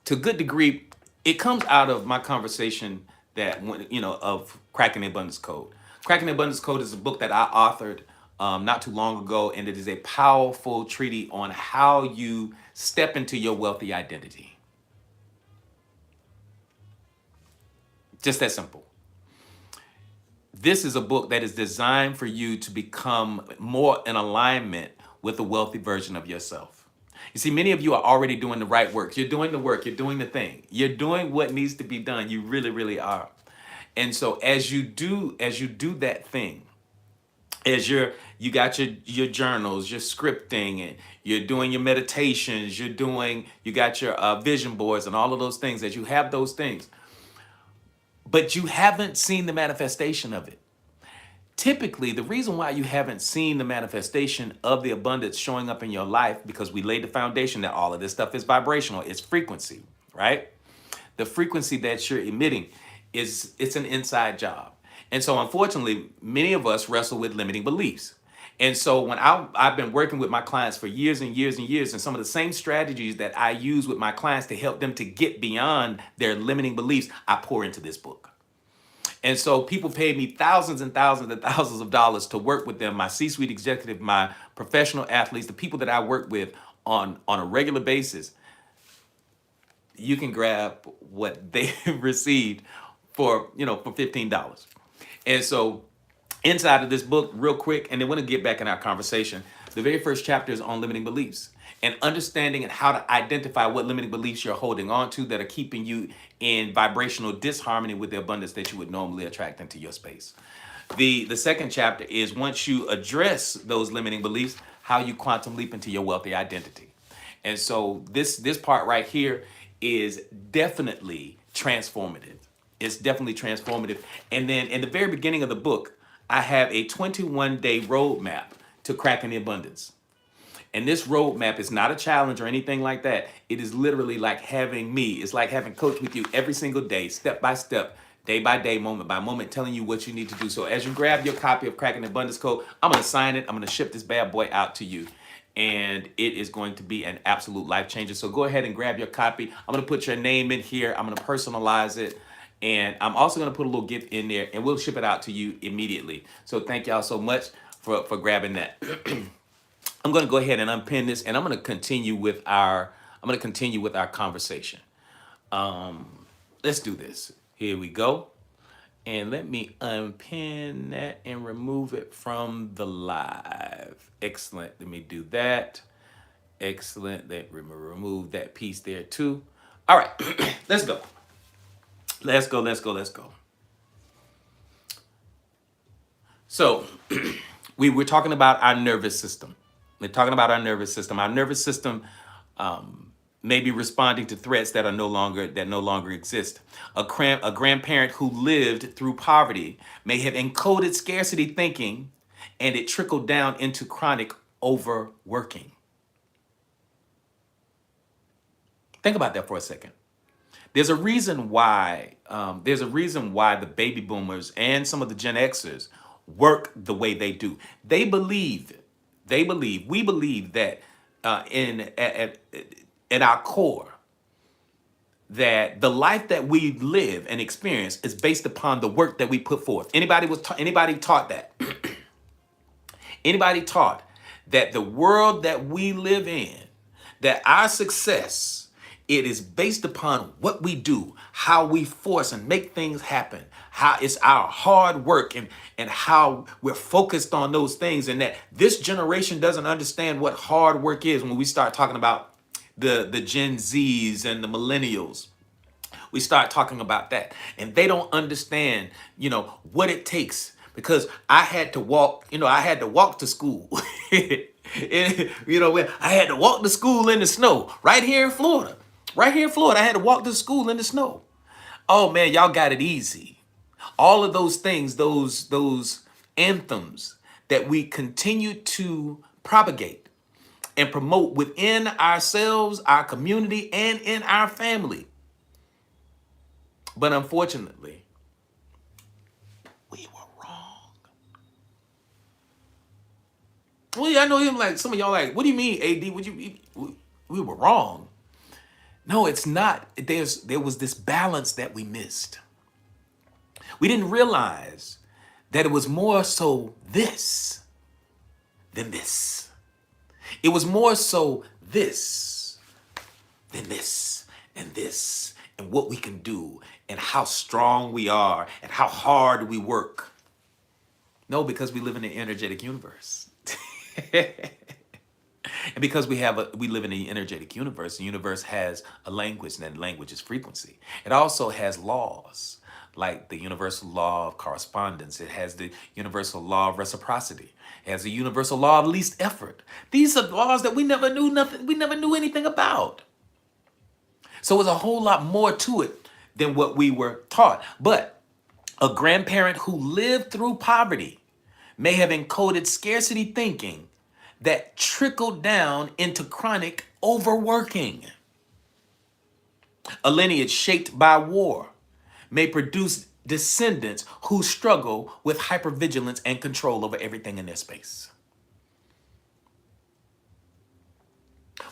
to a good degree, it comes out of my conversation that of Cracking the Abundance Code. Cracking the Abundance Code is a book that I authored not too long ago, and it is a powerful treatise on how you step into your wealthy identity. Just that simple. This is a book that is designed for you to become more in alignment with the wealthy version of yourself. You see, many of you are already doing the right work. You're doing the work. You're doing the thing. You're doing what needs to be done. You really, really are. And so as you do that thing, as you got your journals, your scripting, and you're doing your meditations, you got your vision boards and all of those things, as you have those things, but you haven't seen the manifestation of it. Typically, the reason why you haven't seen the manifestation of the abundance showing up in your life, because we laid the foundation that all of this stuff is vibrational, it's frequency, right? The frequency that you're emitting it's an inside job. And so unfortunately, many of us wrestle with limiting beliefs. And so when I've been working with my clients for years and years and years, and some of the same strategies that I use with my clients to help them to get beyond their limiting beliefs, I pour into this book. And so people pay me thousands and thousands and thousands of dollars to work with them, my C-suite executive, my professional athletes, the people that I work with on a regular basis. You can grab what they received for $15. And so inside of this book, real quick, and then we're going to get back in our conversation, the very first chapter is on limiting beliefs and understanding and how to identify what limiting beliefs you're holding on to that are keeping you in vibrational disharmony with the abundance that you would normally attract into your space. The second chapter is, once you address those limiting beliefs, how you quantum leap into your wealthy identity. And so this part right here is definitely transformative. It's definitely transformative. And then in the very beginning of the book, I have a 21-day roadmap to cracking the abundance. And this roadmap is not a challenge or anything like that. It is literally like having me. It's like having coach with you every single day, step by step, day by day, moment by moment, telling you what you need to do. So as you grab your copy of Cracking the Abundance Code, I'm going to sign it. I'm going to ship this bad boy out to you. And it is going to be an absolute life changer. So go ahead and grab your copy. I'm going to put your name in here. I'm going to personalize it. And I'm also going to put a little gift in there, and we'll ship it out to you immediately. So thank y'all so much for grabbing that. I'm going to go ahead and unpin this, and I'm going to continue with our conversation. Let's do this. Here we go. And let me unpin that and remove it from the live. Excellent. Let me do that. Excellent. Let me remove that piece there too. All right. Let's go. Let's go. Let's go. Let's go. So we were talking about our nervous system. We're talking about our nervous system. Our nervous system may be responding to threats that no longer exist. A grandparent who lived through poverty may have encoded scarcity thinking, and it trickled down into chronic overworking. Think about that for a second. There's a reason why. The baby boomers and some of the Gen Xers work the way they do. We believe that at our core, that the life that we live and experience is based upon the work that we put forth. Anybody taught that? Anybody taught that the world that we live in, that our success, it is based upon what we do, how we force and make things happen, how it's our hard work and how we're focused on those things, and that this generation doesn't understand what hard work is when we start talking about the Gen Zs and the millennials. We start talking about that, and they don't understand, what it takes, because I had to walk to school. I had to walk to school in the snow right here in Florida. Right here in Florida, I had to walk to school in the snow. Oh man, y'all got it easy. All of those things, those anthems that we continue to propagate and promote within ourselves, our community, and in our family. But unfortunately, we were wrong. Well, I know him, like some of y'all like, what do you mean, AD? We were wrong. No, it's not. There was this balance that we missed. We didn't realize that it was more so this than this. It was more so this than this and this, and what we can do and how strong we are and how hard we work. No, because we live in an energetic universe. And because we live in an energetic universe, the universe has a language, and that language is frequency. It also has laws, like the universal law of correspondence. It has the universal law of reciprocity. It has the universal law of least effort. These are laws that we never knew anything about. So it's a whole lot more to it than what we were taught. But a grandparent who lived through poverty may have encoded scarcity thinking that trickled down into chronic overworking. A lineage shaped by war may produce descendants who struggle with hypervigilance and control over everything in their space.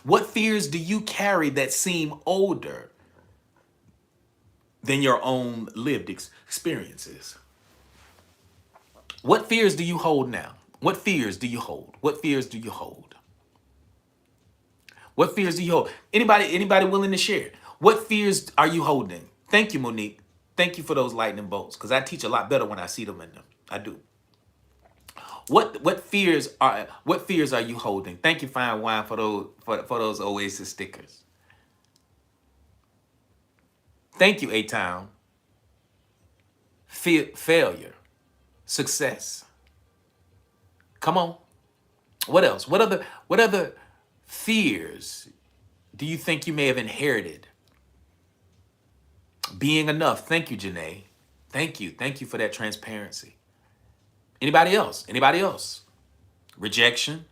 What fears do you carry that seem older than your own lived experiences? What fears do you hold now? What fears do you hold? What fears do you hold? What fears do you hold? Anybody willing to share? What fears are you holding? Thank you, Monique. Thank you for those lightning bolts, because I teach a lot better when I see them in them. I do. What fears are you holding? Thank you, Fine Wine, for those Oasis stickers. Thank you, A-Town. Failure, success. Come on. What else? What other fears do you think you may have inherited? Being enough. Thank you, Janae. Thank you. Thank you for that transparency. Anybody else? Anybody else? Rejection.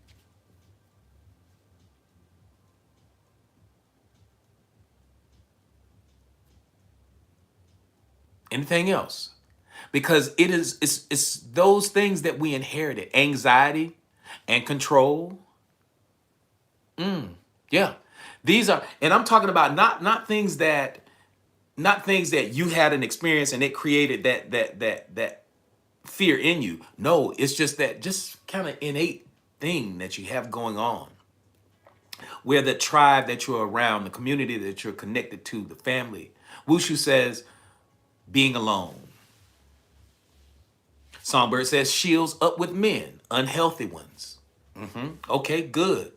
Anything else? Because it's those things that we inherited. Anxiety and control. Yeah. These are, and I'm talking about not things that Not things that you had an experience and it created that fear in you. No, it's just that just kind of innate thing that you have going on, where the tribe that you're around, the community that you're connected to, the family. Wushu says being alone. Songbird says shields up with men, unhealthy ones. Okay, good.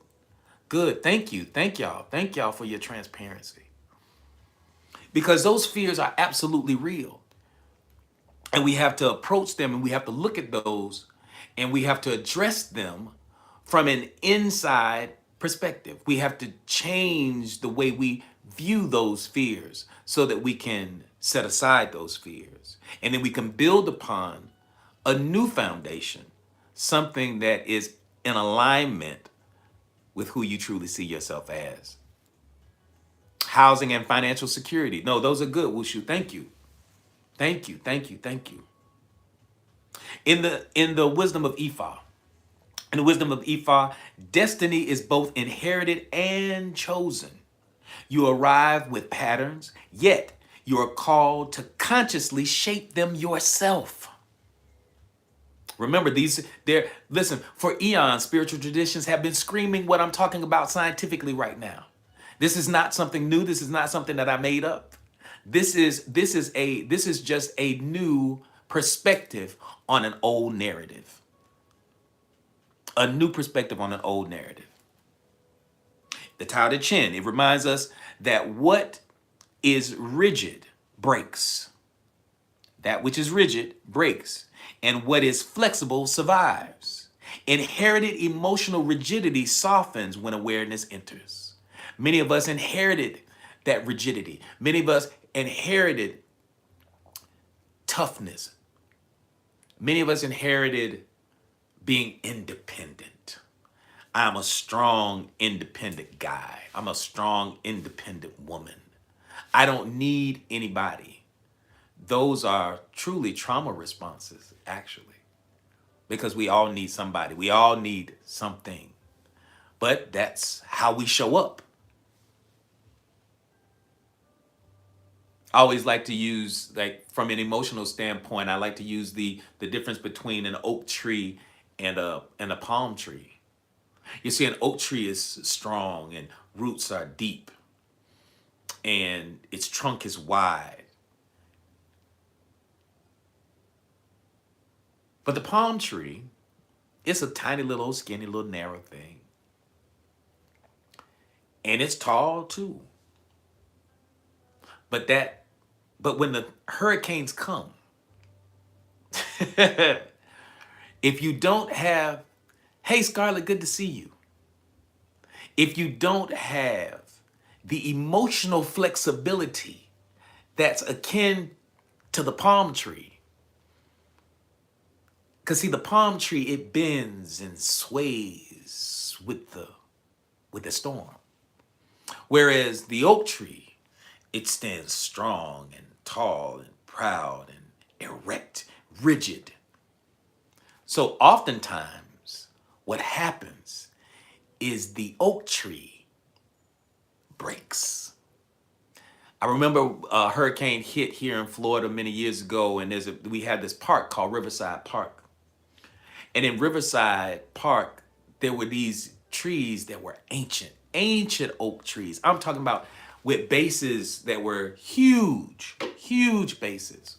Good. Thank you. Thank y'all. Thank y'all for your transparency. Because those fears are absolutely real. And we have to approach them and we have to look at those and we have to address them from an inside perspective. We have to change the way we view those fears so that we can set aside those fears. And then we can build upon a new foundation, something that is in alignment with who you truly see yourself as. Housing and financial security. No, those are good, Wushu. Thank you. Thank you. Thank you. Thank you. In the wisdom of Ifa, in the wisdom of Ifa, destiny is both inherited and chosen. You arrive with patterns, yet you are called to consciously shape them yourself. Remember listen, for eons, spiritual traditions have been screaming what I'm talking about scientifically right now. This is not something new. This is not something that I made up. This is just a new perspective on an old narrative. A new perspective on an old narrative. The Tao Te Ching, it reminds us that what is rigid breaks. That which is rigid breaks, and what is flexible survives. Inherited emotional rigidity softens when awareness enters. Many of us inherited that rigidity. Many of us inherited toughness. Many of us inherited being independent. I'm a strong, independent guy. I'm a strong, independent woman. I don't need anybody. Those are truly trauma responses, actually, because we all need somebody. We all need something. But that's how we show up. I always like to use, like, from an emotional standpoint, I like to use the difference between an oak tree and a palm tree. You see, an oak tree is strong and roots are deep and its trunk is wide. But the palm tree, it's a tiny little skinny little narrow thing. And it's tall too. But when the hurricanes come, if you don't have, hey Scarlett, good to see you. If you don't have the emotional flexibility that's akin to the palm tree, because see, the palm tree, it bends and sways with the storm. Whereas the oak tree, it stands strong and tall and proud and erect, rigid. So oftentimes what happens is the oak tree breaks. I remember a hurricane hit here in Florida many years ago, and we had this park called Riverside Park. And in Riverside Park, there were these trees that were ancient oak trees. I'm talking about with bases that were huge, huge bases.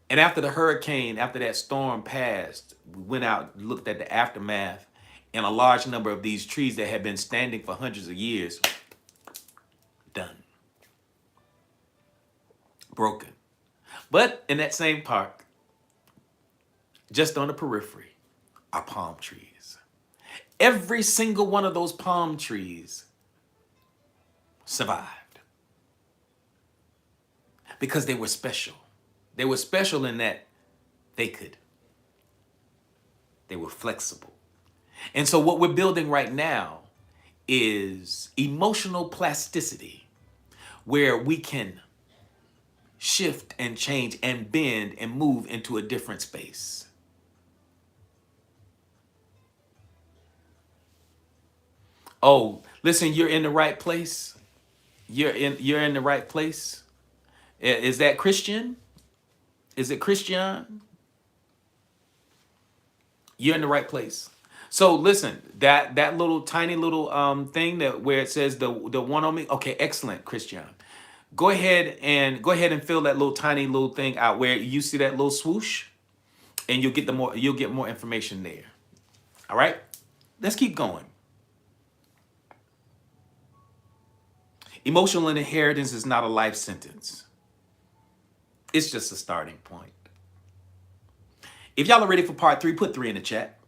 And after the hurricane, after that storm passed, we went out, looked at the aftermath, and a large number of these trees that had been standing for hundreds of years, done. Broken. But in that same park, just on the periphery, are palm trees. Every single one of those palm trees survived because they were special. They were special in that they were flexible. And so what we're building right now is emotional plasticity, where we can shift and change and bend and move into a different space. Oh, listen, you're in the right place. You're in the right place. Is that Christian? Is it Christian? You're in the right place. So listen, that little tiny little thing that where it says the one on me. Okay, excellent, Christian. Go ahead and fill that little tiny little thing out where you see that little swoosh, and you'll get more information there. All right, let's keep going. Emotional inheritance is not a life sentence. It's just a starting point. If y'all are ready for part 3, put 3 in the chat.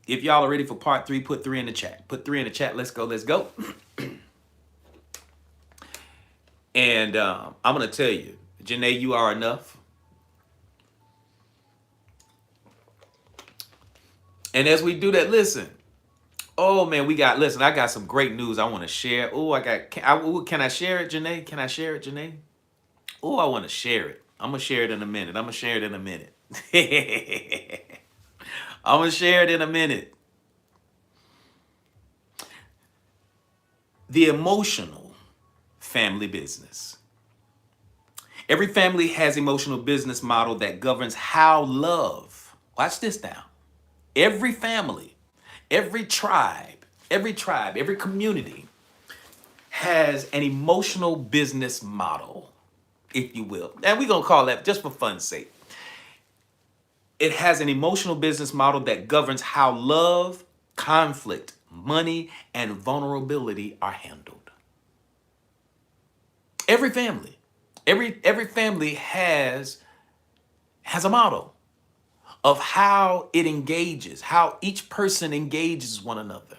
If y'all are ready for part 3, put 3 in the chat. Put 3 in the chat. Let's go. Let's go. And I'm going to tell you, Janae, you are enough. And as we do that, listen. Oh, man, listen, I got some great news I want to share. Oh, can I share it, Janae? Can I share it, Janae? Oh, I want to share it. I'm going to share it in a minute. I'm going to share it in a minute. I'm going to share it in a minute. The emotional family business. Every family has emotional business model that governs how love. Watch this now. Every family, every tribe, every community has an emotional business model, if you will. And we're going to call that, just for fun's sake, it has an emotional business model that governs how love, conflict, money, and vulnerability are handled. Every family, every family has a model of how it engages, how each person engages one another.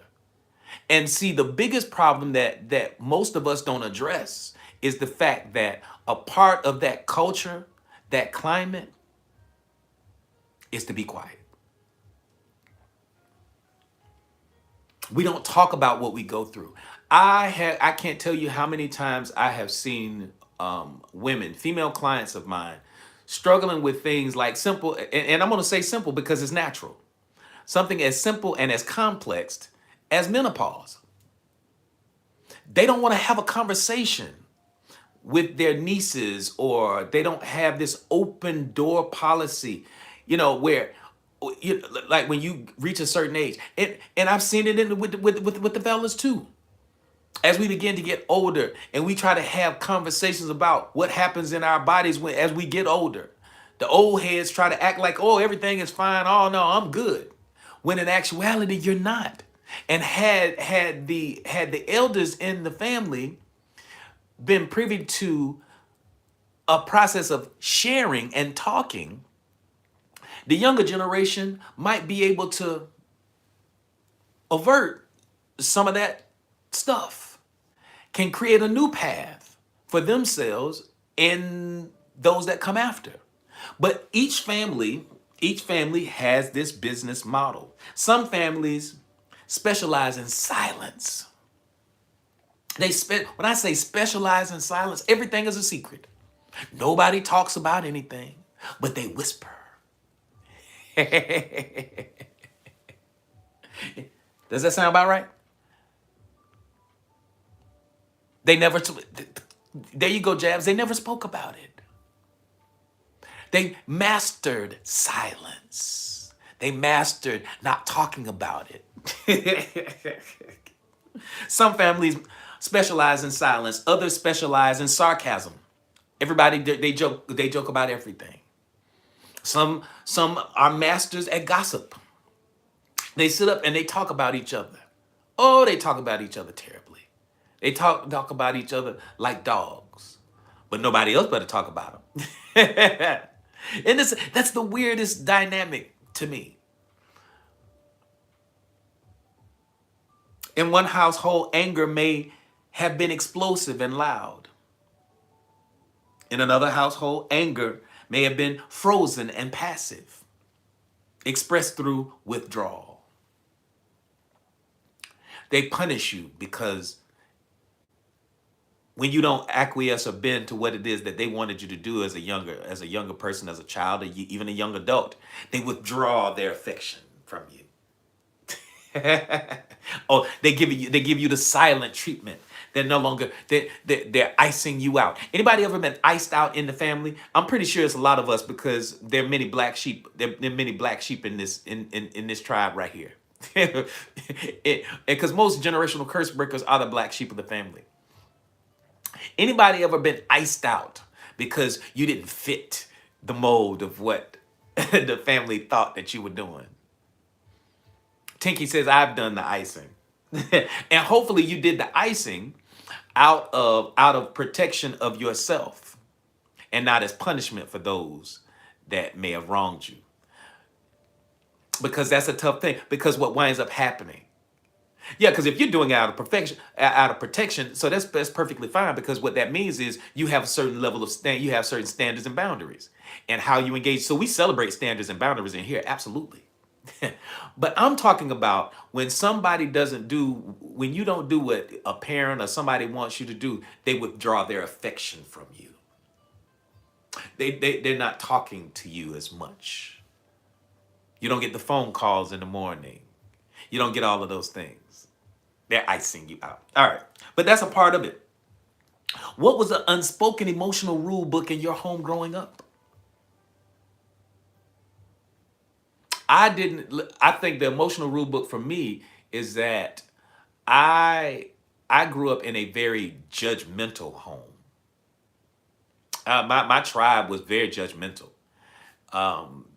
And see, the biggest problem that most of us don't address is the fact that a part of that culture, that climate, is to be quiet. We don't talk about what we go through. I can't tell you how many times I have seen women, female clients of mine, struggling with things like simple, and I'm going to say simple because it's natural. Something as simple and as complex as menopause. They don't want to have a conversation with their nieces, or they don't have this open door policy, where like when you reach a certain age, and I've seen it with the fellas too. As we begin to get older and we try to have conversations about what happens in our bodies as we get older, the old heads try to act like, oh, everything is fine. Oh no, I'm good. When in actuality, you're not. And had the elders in the family been privy to a process of sharing and talking, the younger generation might be able to avert some of that stuff, can create a new path for themselves and those that come after. But each family has this business model. Some families specialize in silence. When I say specialize in silence, everything is a secret. Nobody talks about anything, but they whisper. Does that sound about right? There you go, Jabs. They never spoke about it. They mastered silence. They mastered not talking about it. Some families specialize in silence. Others specialize in sarcasm. Everybody, they joke about everything. Some are masters at gossip. They sit up and they talk about each other. Oh, they talk about each other terribly. They talk about each other like dogs, but nobody else better talk about them. And that's the weirdest dynamic to me. In one household, anger may have been explosive and loud. In another household, anger may have been frozen and passive, expressed through withdrawal. They punish you because when you don't acquiesce or bend to what it is that they wanted you to do as a younger person, as a child, or even a young adult, they withdraw their affection from you. Oh, they give you the silent treatment. They're no longer, they're icing you out. Anybody ever been iced out in the family? I'm pretty sure it's a lot of us because there are many black sheep. There are many black sheep in this in this tribe right here. Because most generational curse breakers are the black sheep of the family. Anybody ever been iced out because you didn't fit the mold of what the family thought that you were doing? Tinky says, I've done the icing. And hopefully you did the icing out of protection of yourself and not as punishment for those that may have wronged you. Because that's a tough thing. Because what winds up happening. Yeah, because if you're doing it out of protection, so that's perfectly fine. Because what that means is you have a certain level of you have certain standards and boundaries, and how you engage. So we celebrate standards and boundaries in here, absolutely. But I'm talking about when somebody when you don't do what a parent or somebody wants you to do, they withdraw their affection from you. They're not talking to you as much. You don't get the phone calls in the morning. You don't get all of those things. They're icing you out. All right. But that's a part of it. What was the unspoken emotional rule book in your home growing up? I think the emotional rule book for me is that I grew up in a very judgmental home. My tribe was very judgmental.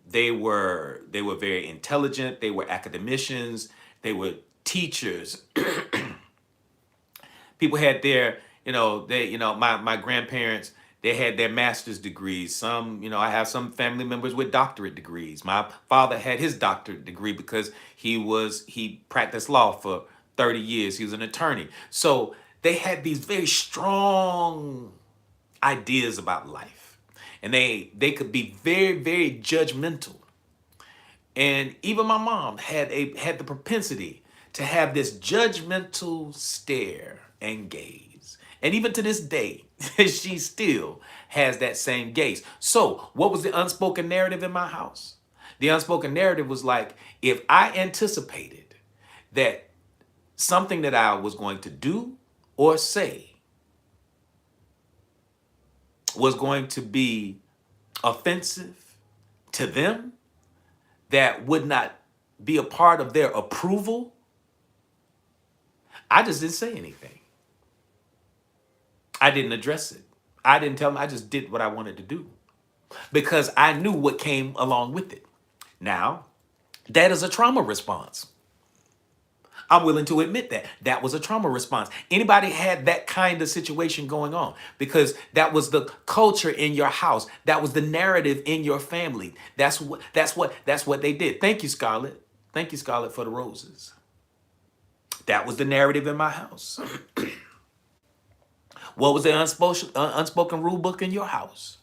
They were very intelligent. They were academicians. They were teachers. People had their, my grandparents, they had their master's degrees. Some, I have some family members with doctorate degrees. My father had his doctorate degree because he practiced law for 30 years. He was an attorney. So they had these very strong ideas about life. And they could be very, very judgmental. And even my mom had the propensity to have this judgmental stare and gaze. And even to this day, she still has that same gaze. So what was the unspoken narrative in my house? The unspoken narrative was like, if I anticipated that something that I was going to do or say was going to be offensive to them, that would not be a part of their approval, I just didn't say anything. I didn't address it. I didn't tell them. I just did what I wanted to do because I knew what came along with it. Now, that is a trauma response. I'm willing to admit that was a trauma response. Anybody had that kind of situation going on because that was the culture in your house. That was the narrative in your family. That's what they did. Thank you, Scarlett. Thank you, Scarlett, for the roses. That was the narrative in my house. What was the unspoken rule book in your house?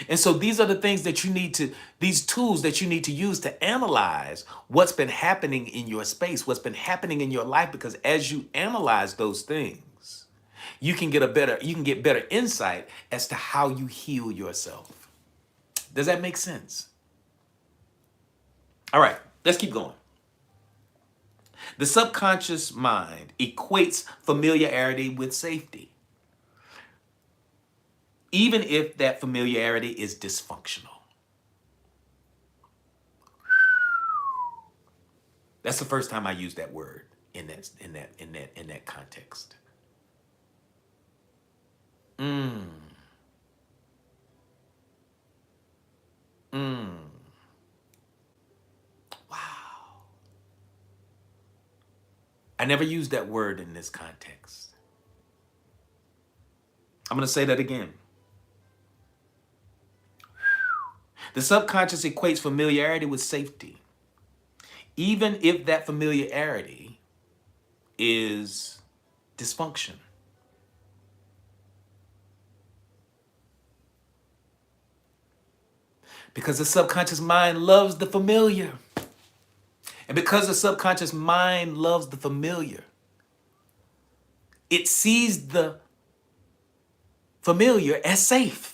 And so these are the things that these tools that you need to use to analyze what's been happening in your space, what's been happening in your life, because as you analyze those things, you can get better insight as to how you heal yourself. Does that make sense? All right, let's keep going. The subconscious mind equates familiarity with safety, even if that familiarity is dysfunctional. That's the first time I used that word in that context. Wow. I never used that word in this context. I'm going to say that again. The subconscious equates familiarity with safety, even if that familiarity is dysfunction. Because the subconscious mind loves the familiar. And because the subconscious mind loves the familiar, it sees the familiar as safe.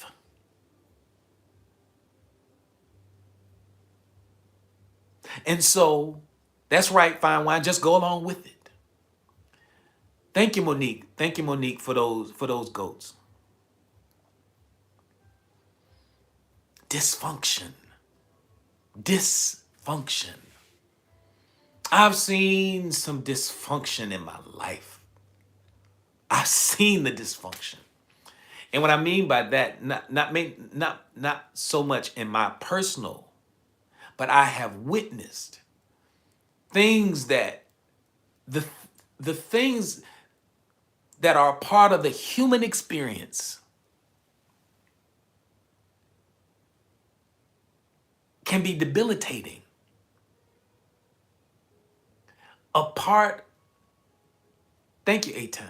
And so, that's right, fine wine, just go along with it. Thank you, Monique. Thank you, Monique, for those goats. Dysfunction. Dysfunction. I've seen some dysfunction in my life. I've seen the dysfunction. And what I mean by that, not so much in my personal, but I have witnessed things that the the things that are part of the human experience can be debilitating. A part, thank you, A-Town.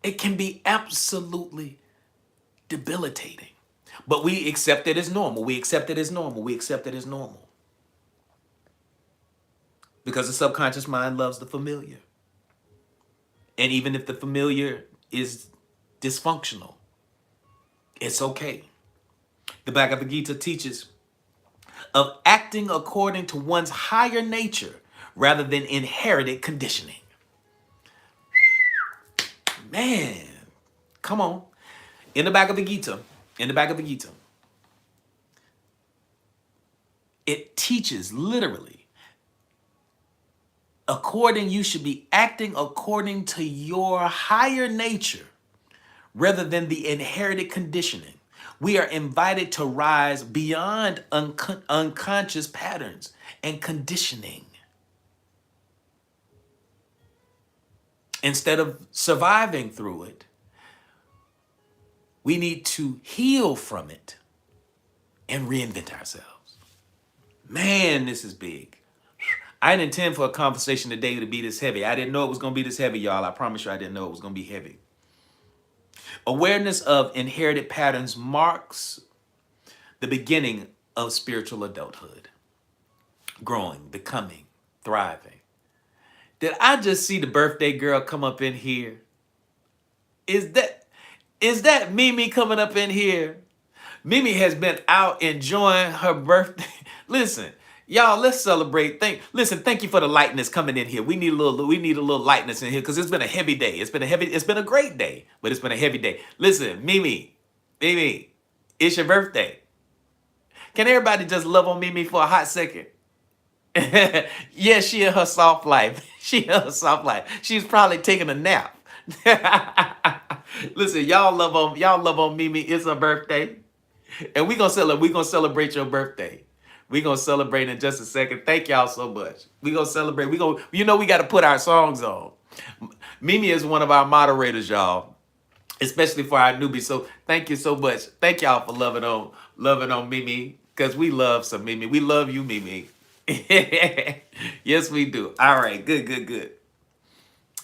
It can be absolutely debilitating. But we accept it as normal. We accept it as normal. We accept it as normal. Because the subconscious mind loves the familiar. And even if the familiar is dysfunctional, it's okay. The Bhagavad Gita teaches of acting according to one's higher nature rather than inherited conditioning. Man, come on. In the Bhagavad Gita, it teaches literally, you should be acting according to your higher nature rather than the inherited conditioning. We are invited to rise beyond unconscious patterns and conditioning. Instead of surviving through it, we need to heal from it and reinvent ourselves. Man, this is big. I didn't intend for a conversation today to be this heavy. I didn't know it was going to be this heavy, y'all. I promise you I didn't know it was going to be heavy. Awareness of inherited patterns marks the beginning of spiritual adulthood. Growing, becoming, thriving. Did I just see the birthday girl come up in here? Is that Mimi coming up in here? Mimi has been out enjoying her birthday. Listen, y'all, let's celebrate. Thank you for the lightness coming in here. We need a little lightness in here because it's been a heavy day. It's been a great day, but it's been a heavy day. Listen, Mimi, it's your birthday. Can everybody just love on Mimi for a hot second? Yeah, she in her soft life. She in her soft life. She's probably taking a nap. Listen, y'all love on Mimi. It's her birthday. And we're gonna celebrate your birthday. We're gonna celebrate in just a second. Thank y'all so much. We're gonna celebrate. We gotta put our songs on. Mimi is one of our moderators, y'all, especially for our newbies. So thank you so much. Thank y'all for loving on Mimi, because we love some Mimi. We love you, Mimi. Yes, we do. All right, good.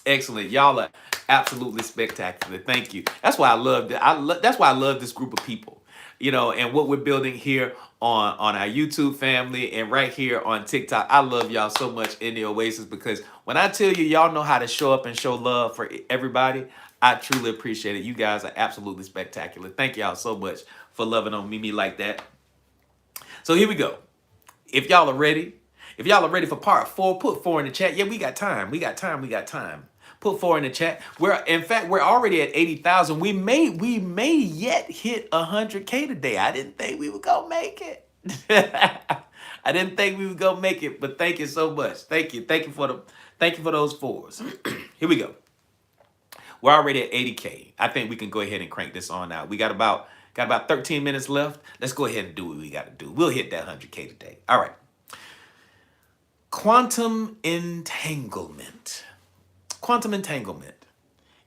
Excellent. Y'all are absolutely spectacular. Thank you. That's why I love that. That's why I love this group of people. And what we're building here on our YouTube family and right here on TikTok. I love y'all so much in the Oasis, because when I tell you y'all know how to show up and show love for everybody, I truly appreciate it. You guys are absolutely spectacular. Thank y'all so much for loving on Mimi like that. So here we go. If y'all are ready for part 4, put 4 in the chat. Yeah, we got time. Put 4 in the chat. We're already at 80,000. We may yet hit 100K today. I didn't think we would go make it. I didn't think we would go make it, but thank you so much. Thank you for those 4s. Here we go. We're already at 80K. I think we can go ahead and crank this on out. We got about 13 minutes left. Let's go ahead and do what we got to do. We'll hit that 100K today. All right. Quantum entanglement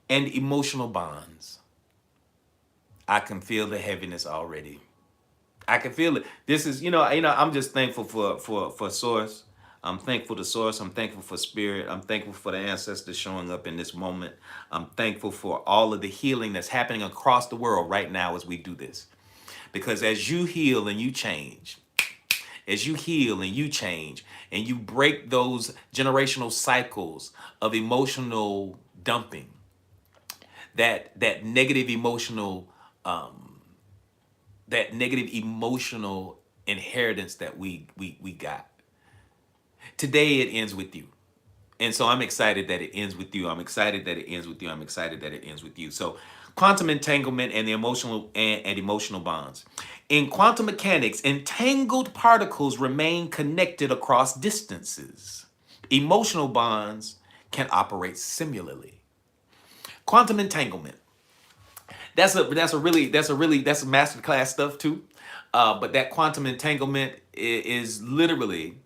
and emotional bonds. I can feel the heaviness already. I can feel it. This is, I'm just thankful for Source. I'm thankful to Source. I'm thankful for Spirit. I'm thankful for the ancestors showing up in this moment. I'm thankful for all of the healing that's happening across the world right now as we do this. Because as you heal and you change, and you break those generational cycles of emotional dumping, that negative emotional inheritance that we got. Today it ends with you. And so I'm excited that it ends with you. I'm excited that it ends with you. I'm excited that it ends with you. So quantum entanglement and the emotional and emotional bonds. In quantum mechanics, entangled particles remain connected across distances. Emotional bonds can operate similarly. Quantum entanglement. That's masterclass stuff too. But that quantum entanglement is literally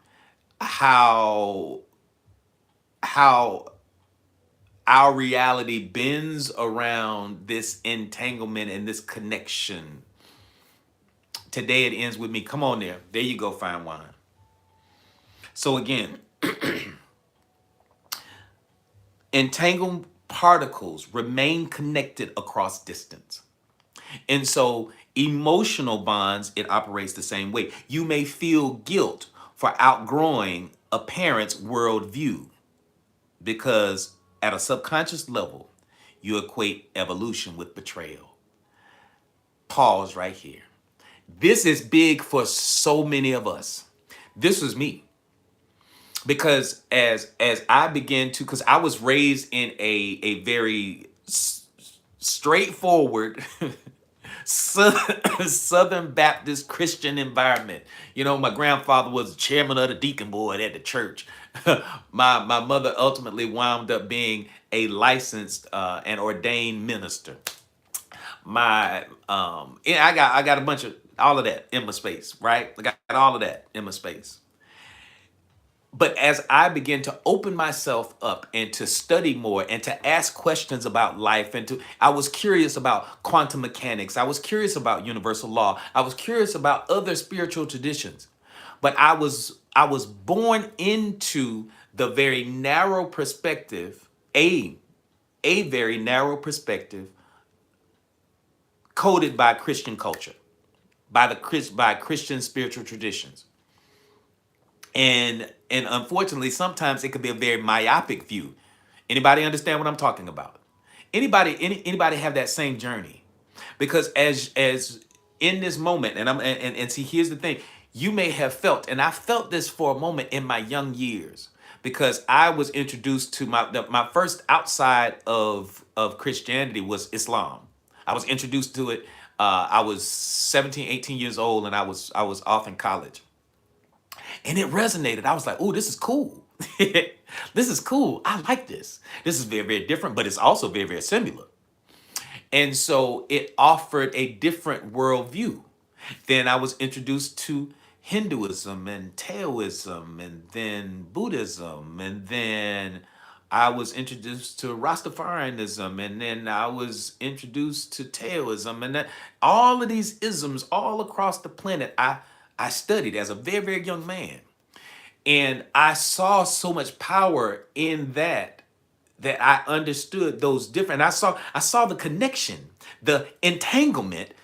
how how our reality bends around this entanglement and this connection. Today it ends with me. Come on there. There you go, fine wine. So again, entangled particles remain connected across distance. And so emotional bonds, it operates the same way. You may feel guilt for outgrowing a parent's worldview because at a subconscious level, you equate evolution with betrayal. Pause right here. This is big for so many of us. This was me because as I began to, because I was raised in a very straightforward Southern Baptist Christian environment. You know, my grandfather was the chairman of the deacon board at the church. My mother ultimately wound up being a licensed and ordained minister. Yeah, I got a bunch of all of that in my space, right? I got all of that in my space. But as I began to open myself up and to study more and to ask questions about life I was curious about quantum mechanics. I was curious about universal law. I was curious about other spiritual traditions. But I was born into the very narrow perspective, a very narrow perspective coded by Christian culture, by Christian spiritual traditions. And unfortunately, sometimes it could be a very myopic view. Anybody understand what I'm talking about? Anybody have that same journey? Because as in this moment, and see, here's the thing: you may have felt, and I felt this for a moment in my young years, because I was introduced to my first outside of Christianity was Islam. I was introduced to it. I was 17, 18 years old, and I was off in college. And it resonated. I was like, "Oh, this is cool. This is cool. I like this. This is very, very different, but it's also very, very similar." And so it offered a different worldview. Then I was introduced to Hinduism and Taoism, and then Buddhism, and then I was introduced to Rastafarianism, and then I was introduced to Taoism, and then all of these isms all across the planet. I studied as a very, very young man. And I saw so much power in that I understood those different. I saw the connection, the entanglement,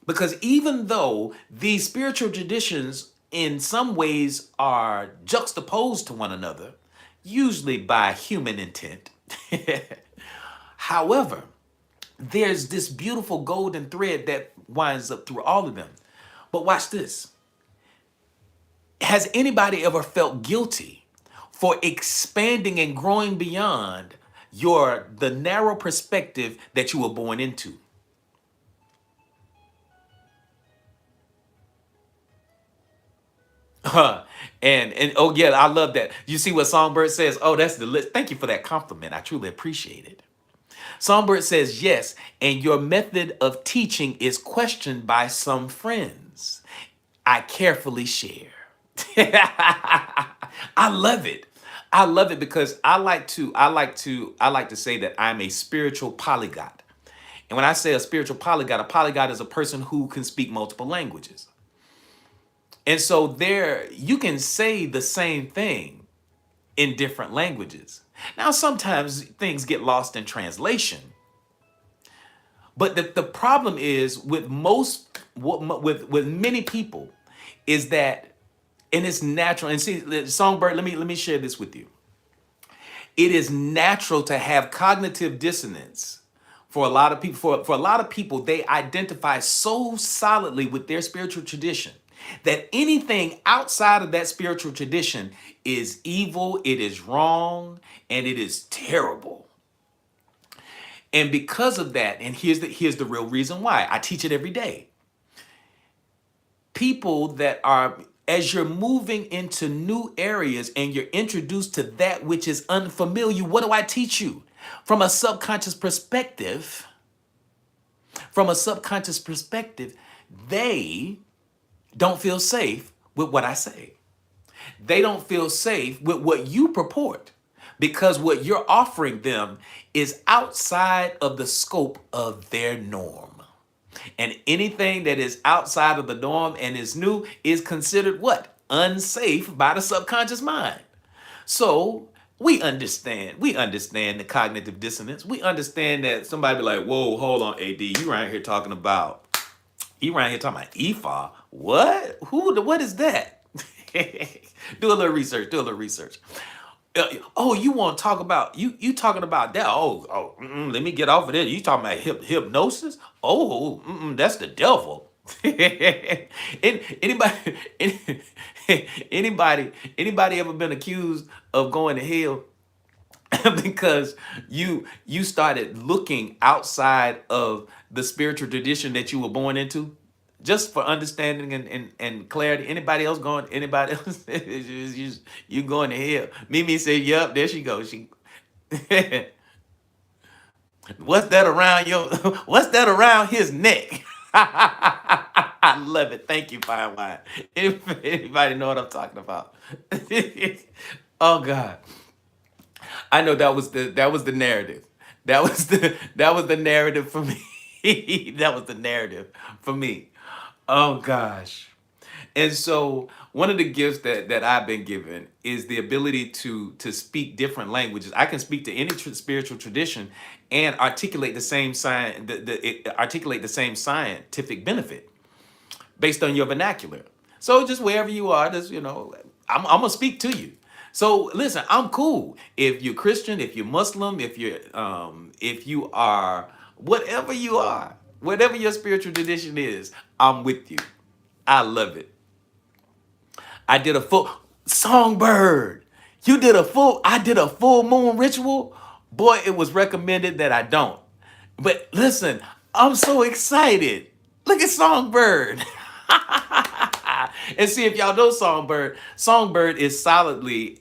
because even though these spiritual traditions in some ways are juxtaposed to one another, usually by human intent, however, there's this beautiful golden thread that winds up through all of them. But watch this. Has anybody ever felt guilty for expanding and growing beyond the narrow perspective that you were born into? And oh yeah, I love that. You see what Songbird says? Oh, that's the list. Thank you for that compliment. I truly appreciate it. Songbird says, yes, and your method of teaching is questioned by some friends. I carefully share. I love it. I love it because I like to say that I'm a spiritual polyglot. And when I say a polyglot is a person who can speak multiple languages. And so there you can say the same thing in different languages. Now sometimes things get lost in translation. But the problem is with with many people is that, and it's natural. And see, Songbird, let me share this with you. It is natural to have cognitive dissonance for a lot of people. For a lot of people, they identify so solidly with their spiritual tradition. that anything outside of that spiritual tradition is evil, it is wrong, and it is terrible. And because of that, and here's the real reason why I teach it every day. People that are, as you're moving into new areas and you're introduced to that which is unfamiliar, what do I teach you? From a subconscious perspective, they don't feel safe with what I say. They don't feel safe with what you purport because what you're offering them is outside of the scope of their norm. And anything that is outside of the norm and is new is considered what? Unsafe by the subconscious mind. So we understand the cognitive dissonance. We understand that somebody be like, whoa, hold on, AD, you around here talking about Ephah. What is that? Do a little research. Oh, you want to talk about you talking about that? Let me get off of this. You talking about hypnosis? That's the devil. Anybody, anybody ever been accused of going to hell because you started looking outside of the spiritual tradition that you were born into? Just for understanding and clarity. Anybody else going? Anybody else? You going to hell? Mimi said, "Yup, there she goes." She, what's that around your? What's that around his neck? I love it. Thank you, Fine Wine. Anybody know what I'm talking about? Oh God, I know that was the narrative. That was the narrative for me. That was the narrative for me. Oh gosh. And so one of the gifts that I've been given is the ability to speak different languages. I can speak to any spiritual tradition and articulate the same articulate the same scientific benefit based on your vernacular. So just wherever you are, just I'm gonna speak to you. So listen, I'm cool. If you're Christian, if you're Muslim, if you are whatever you are, whatever your spiritual tradition is, I'm with you. I love it. I did a full songbird. I did a full moon ritual. Boy, it was recommended that I don't. But listen, I'm so excited. Look at Songbird. And see if y'all know Songbird. Songbird is solidly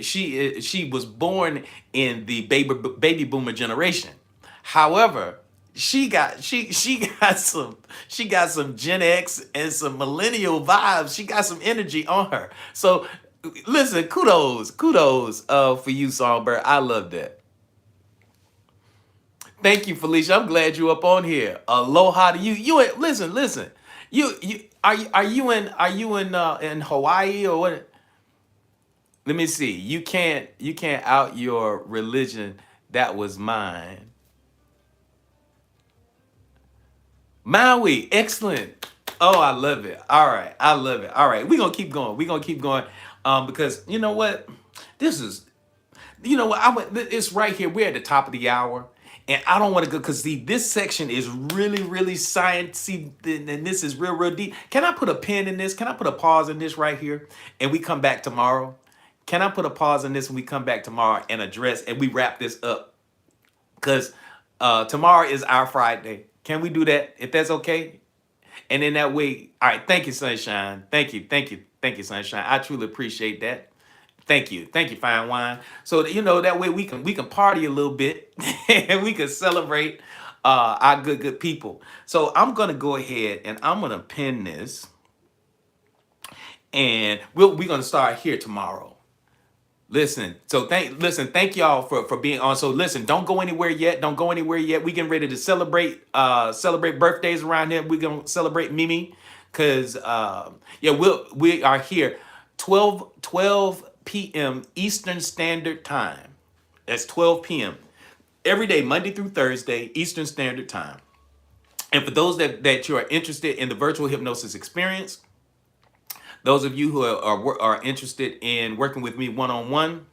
she was born in the baby boomer generation. However, she got some Gen X and some millennial vibes. She got some energy on her. So listen, kudos for you, Songbird. I love that. Thank you, Felicia. I'm glad you up on here. Aloha to you. Listen. You are you in Hawaii or what? Let me see. You can't out your religion. That was mine. Maui, excellent. Oh, I love it. All right, I love it. All right, we're gonna keep going. We're gonna keep going, because you know what? This is, you know what? It's right here. We're at the top of the hour, and I don't want to go because see, this section is really, really sciencey, and this is real, real deep. Can I put a pin in this? Can I put a pause in this right here, and we come back tomorrow? Can I put a pause in this and we come back tomorrow and address and we wrap this up? Because tomorrow is our Friday. Can we do that if that's okay? And in that way, all right. Thank you, Sunshine. Thank you, Sunshine. I truly appreciate that. Thank you, Fine Wine. So that, that way we can party a little bit and we can celebrate our good people. So I'm gonna go ahead and I'm gonna pin this, and we're gonna start here tomorrow. Thank y'all for being on. So listen, don't go anywhere yet. Don't go anywhere yet. We getting ready to celebrate birthdays around here. We're gonna celebrate Mimi, cause yeah, we are here 12 p.m. Eastern Standard Time. That's 12 p.m. every day, Monday through Thursday, Eastern Standard Time. And for those that you are interested in the virtual hypnosis experience, those of you who are interested in working with me one-on-one,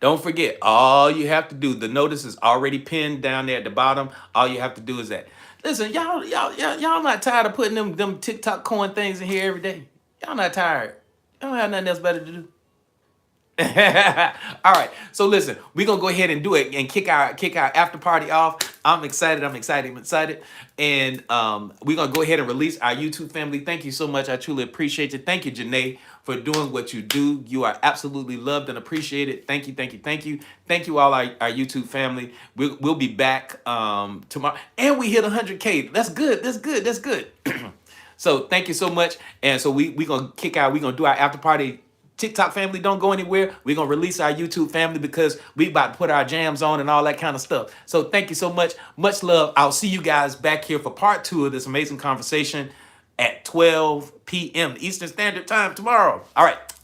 Don't forget, all you have to do, the notice is already pinned down there at the bottom. All you have to do is that. Listen, y'all not tired of putting them TikTok coin things in here every day. Y'all not tired. Y'all don't have nothing else better to do. All right. So listen, we're gonna go ahead and do it and kick our after party off. I'm excited. I'm excited. I'm excited. And we're gonna go ahead and release our YouTube family. Thank you so much. I truly appreciate you. Thank you, Janae, for doing what you do. You are absolutely loved and appreciated. Thank you. Thank you. Thank you. Thank you all our YouTube family. We'll be back tomorrow. And we hit 100K. That's good. That's good. That's good. So thank you so much. And so we gonna we're gonna do our after party. TikTok family, don't go anywhere. We're going to release our YouTube family because we about to put our jams on and all that kind of stuff. So thank you so much. Much love. I'll see you guys back here for part 2 of this amazing conversation at 12 p.m. Eastern Standard Time tomorrow. All right.